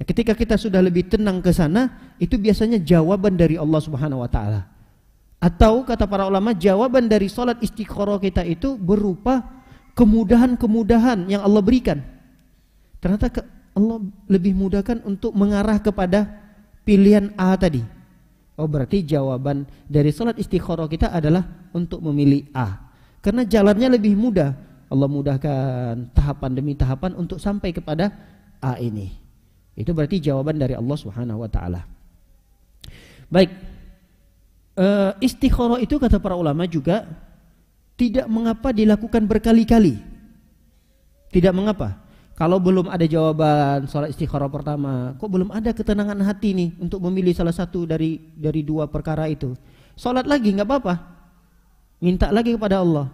Ketika kita sudah lebih tenang ke sana, itu biasanya jawaban dari Allah Subhanahu wa taala. Atau kata para ulama, jawaban dari salat istikharah kita itu berupa kemudahan-kemudahan yang Allah berikan. Ternyata Allah lebih mudahkan untuk mengarah kepada pilihan A tadi. Oh, berarti jawaban dari salat istikharah kita adalah untuk memilih A. Karena jalannya lebih mudah. Allah mudahkan tahapan demi tahapan untuk sampai kepada A ini. Itu berarti jawaban dari Allah Subhanahu wa taala. Baik. Istikharah itu kata para ulama juga tidak mengapa dilakukan berkali-kali. Tidak mengapa. Kalau belum ada jawaban salat istikharah pertama, kok belum ada ketenangan hati nih untuk memilih salah satu dari dua perkara itu. Salat lagi enggak apa-apa. Minta lagi kepada Allah.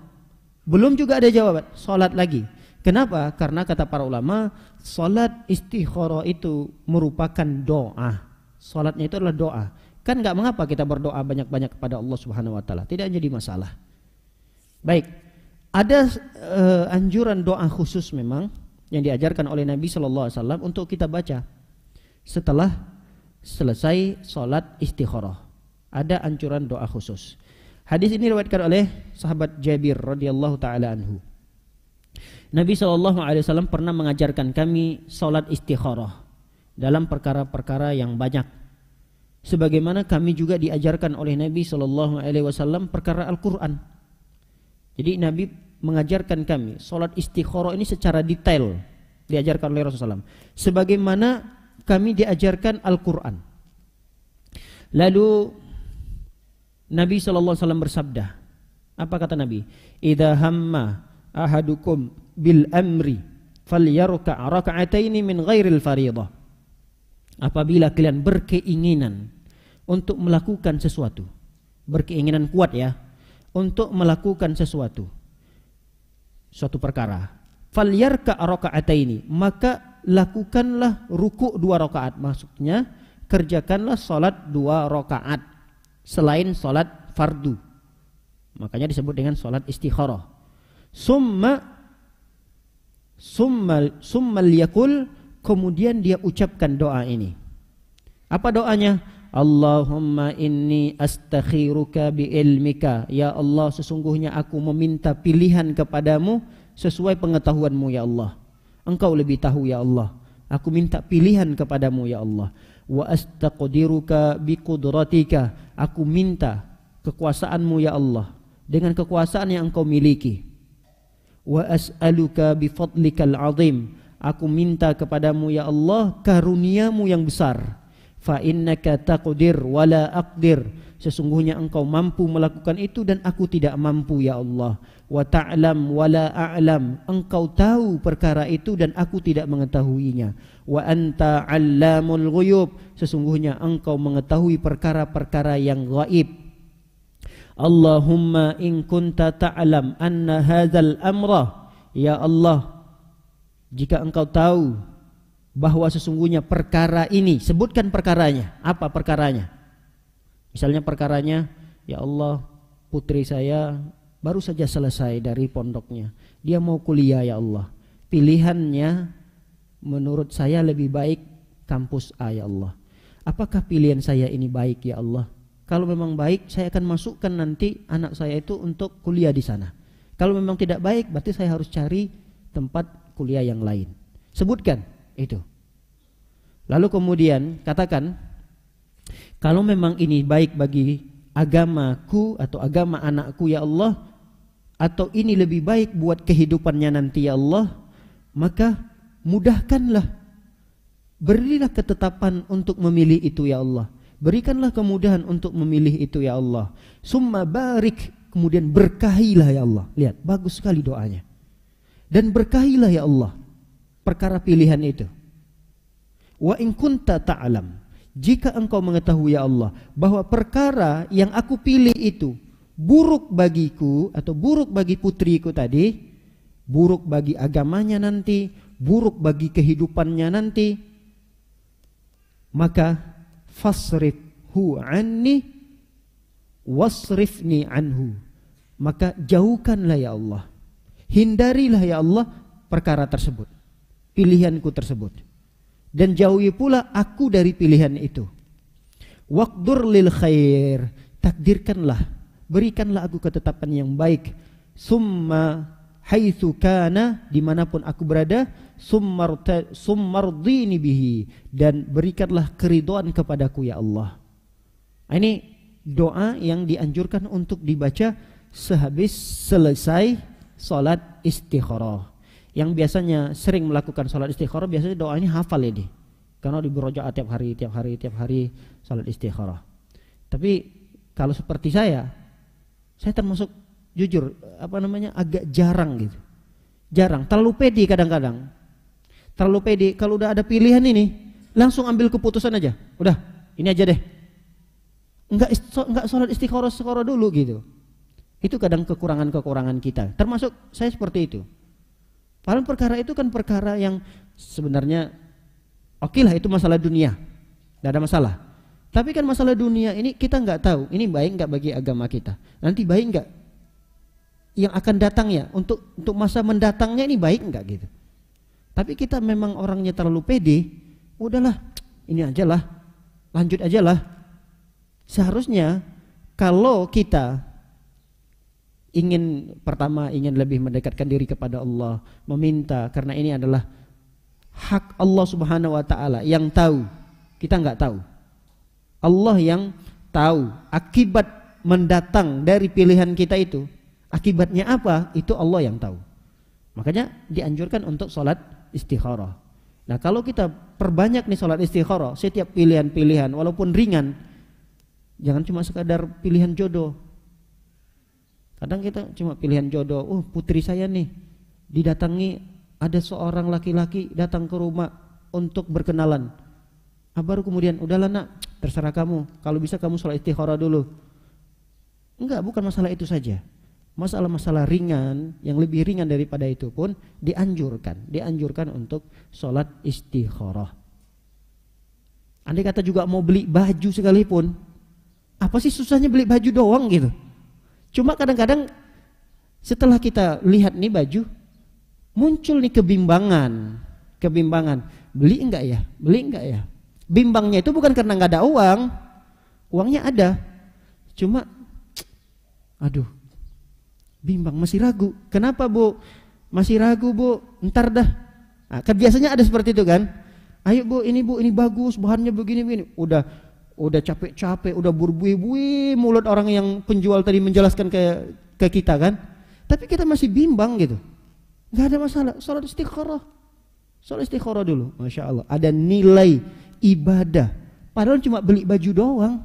Belum juga ada jawaban, salat lagi. Kenapa? Karena kata para ulama, salat istikharah itu merupakan doa. Salatnya itu adalah doa. Kan enggak mengapa kita berdoa banyak-banyak kepada Allah Subhanahu wa taala, tidak jadi masalah. Baik. Ada anjuran doa khusus memang yang diajarkan oleh Nabi sallallahu alaihi wasallam untuk kita baca setelah selesai salat istikharah. Ada anjuran doa khusus. Hadis ini diriwayatkan oleh sahabat Jabir radhiyallahu taala anhu. Nabi SAW pernah mengajarkan kami salat istikharah dalam perkara-perkara yang banyak. Sebagaimana kami juga diajarkan oleh Nabi SAW perkara Al-Quran. Jadi Nabi mengajarkan kami salat istikharah ini secara detail diajarkan oleh Rasulullah SAW. Sebagaimana kami diajarkan Al-Quran. Lalu Nabi SAW bersabda, apa kata Nabi? Idza hamma ahadukum bil amri falyarka' rak'ataini min ghairil fariidhah. Apabila kalian berkeinginan untuk melakukan sesuatu, berkeinginan kuat ya, untuk melakukan sesuatu, suatu perkara, falyarka' rak'ataini, maka lakukanlah ruku' 2 rakaat. Maksudnya kerjakanlah salat 2 rakaat selain salat fardu. Makanya disebut dengan salat istikharah. Summa liyakul, kemudian dia ucapkan doa ini. Apa doanya? Allahumma inni astakhiruka bi ilmika. Ya Allah, sesungguhnya aku meminta pilihan kepadamu sesuai pengetahuanmu ya Allah. Engkau lebih tahu ya Allah. Aku minta pilihan kepadamu ya Allah. Wa astaqdiruka bi qudratika. Aku minta kekuasaanmu ya Allah, dengan kekuasaan yang engkau miliki. Wa as'aluka bi fadlikal azim. Aku minta kepadamu ya Allah karuniamu yang besar. Fa innaka taqdir wa la aqdir. Sesungguhnya engkau mampu melakukan itu dan aku tidak mampu ya Allah. Wa ta'lam wa la a'lam. Engkau tahu perkara itu dan aku tidak mengetahuinya. Wa anta 'allamul ghuyub. Sesungguhnya engkau mengetahui perkara-perkara yang gaib. Allahumma in kunta ta'lam anna hadzal amra. Ya Allah, jika engkau tahu bahwa sesungguhnya perkara ini, sebutkan perkaranya. Apa perkaranya? Misalnya perkaranya, ya Allah, putri saya baru saja selesai dari pondoknya, dia mau kuliah ya Allah, pilihannya menurut saya lebih baik kampus A ya Allah. Apakah pilihan saya ini baik ya Allah? Kalau memang baik, saya akan masukkan nanti anak saya itu untuk kuliah di sana. Kalau memang tidak baik, berarti saya harus cari tempat kuliah yang lain. Sebutkan itu. Lalu kemudian katakan, kalau memang ini baik bagi agamaku atau agama anakku ya Allah, atau ini lebih baik buat kehidupannya nanti ya Allah, maka mudahkanlah, berilah ketetapan untuk memilih itu ya Allah, berikanlah kemudahan untuk memilih itu ya Allah. Summa barik, kemudian berkahilah ya Allah. Lihat, bagus sekali doanya. Dan berkahilah ya Allah perkara pilihan itu. Wa in kunta ta'lam, jika engkau mengetahui ya Allah bahwa perkara yang aku pilih itu buruk bagiku atau buruk bagi putriku tadi, buruk bagi agamanya nanti, buruk bagi kehidupannya nanti, maka fasrifhu anni wasrifni anhu, maka jauhkanlah ya Allah, hindarilah ya Allah perkara tersebut, pilihanku tersebut, dan jauhi pula aku dari pilihan itu. Waqdur lil khair, takdirkanlah, berikanlah aku ketetapan yang baik. Summa haitsu kana, dimanapun aku berada, summardini bihi, dan berikanlah keridhaan kepadaku ya Allah. Ini doa yang dianjurkan untuk dibaca sehabis selesai salat istikharah. Yang biasanya sering melakukan salat istikharah biasanya doanya hafal ini, karena di murojaah tiap hari salat istikharah. Tapi kalau seperti saya termasuk jujur agak jarang gitu. Jarang, terlalu pede kadang-kadang. Terlalu pede, kalau udah ada pilihan ini langsung ambil keputusan aja. Udah, ini aja deh. Enggak salat istikharah dulu gitu. Itu kadang kekurangan kita. Termasuk saya seperti itu. Padahal perkara itu kan perkara yang sebenarnya oke lah, itu masalah dunia, tidak ada masalah. Tapi kan masalah dunia ini kita nggak tahu ini baik nggak bagi agama kita, nanti baik nggak yang akan datang ya, untuk masa mendatangnya ini baik nggak gitu. Tapi kita memang orangnya terlalu pede, udahlah ini aja lah, lanjut aja lah. Seharusnya kalau kita ingin lebih mendekatkan diri kepada Allah, meminta, karena ini adalah hak Allah Subhanahu wa taala yang tahu, kita nggak tahu. Allah yang tahu akibat mendatang dari pilihan kita itu, akibatnya apa, itu Allah yang tahu. Makanya dianjurkan untuk salat istikharah. Nah, kalau kita perbanyak nih salat istikharah, setiap pilihan-pilihan walaupun ringan, jangan cuma sekadar pilihan jodoh. Kadang kita cuma pilihan jodoh, putri saya nih didatangi, ada seorang laki-laki datang ke rumah untuk berkenalan. Baru kemudian, udahlah nak, terserah kamu, kalau bisa kamu sholat istikharah dulu. Enggak, bukan masalah itu saja. Masalah-masalah ringan, yang lebih ringan daripada itu pun dianjurkan untuk sholat istikharah. Andai kata juga mau beli baju sekalipun, apa sih susahnya beli baju doang gitu. Cuma kadang-kadang setelah kita lihat nih baju, muncul nih kebimbangan. Beli enggak ya? Bimbangnya itu bukan karena enggak ada uang. Uangnya ada. Cuma bimbang, masih ragu. Kenapa, Bu? Masih ragu, Bu. Ntar dah. Nah, kan biasanya ada seperti itu kan? Ayo Bu, ini bagus, bahannya begini. Udah capek-capek, udah berbuih-buih mulut orang yang penjual tadi menjelaskan ke kita kan. Tapi kita masih bimbang gitu. Gak ada masalah, salat istikharah dulu. Masya Allah, ada nilai ibadah. Padahal cuma beli baju doang,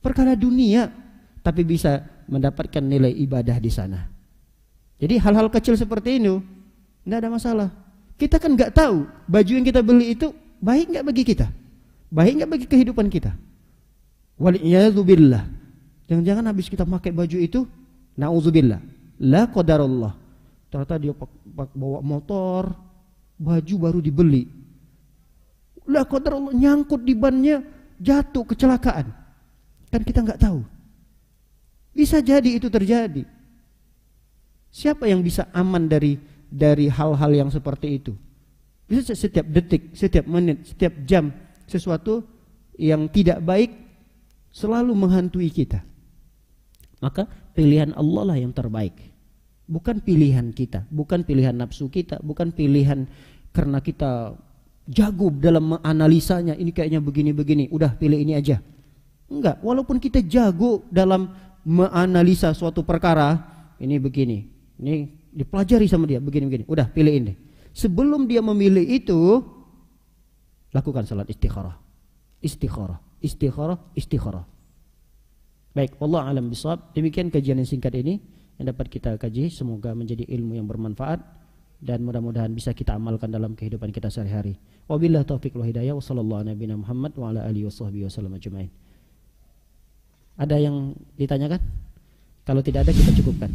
perkara dunia, tapi bisa mendapatkan nilai ibadah di sana. Jadi hal-hal kecil seperti ini gak ada masalah. Kita kan gak tahu baju yang kita beli itu baik gak bagi kita, baik nggak bagi kehidupan kita. Waliyadzubillah. Jangan-jangan habis kita pakai baju itu, nauzubillah, la qadarullah, ternyata dia bawa motor, baju baru dibeli, la qadarullah, nyangkut di bannya, jatuh, kecelakaan. Kan kita nggak tahu. Bisa jadi itu terjadi. Siapa yang bisa aman dari hal-hal yang seperti itu? Bisa setiap detik, setiap menit, setiap jam sesuatu yang tidak baik selalu menghantui kita. Maka pilihan Allah lah yang terbaik. Bukan pilihan kita, bukan pilihan nafsu kita, bukan pilihan karena kita jago dalam menganalisanya, ini kayaknya begini-begini, udah pilih ini aja. Enggak, walaupun kita jago dalam menganalisa suatu perkara, ini begini, ini dipelajari sama dia, begini-begini, udah pilih ini. Sebelum dia memilih itu, lakukan salat istikharah. Istikharah, istikharah, istikharah. Baik, wallahu a'lam bishawab. Demikian kajian yang singkat ini yang dapat kita kaji, semoga menjadi ilmu yang bermanfaat dan mudah-mudahan bisa kita amalkan dalam kehidupan kita sehari-hari. Wabillahi taufiq wal hidayah, wa sallallahu ala nabiyina Muhammad wa ala alihi washabbihi wasallam ajmain. Ada yang ditanyakan? Kalau tidak ada kita cukupkan.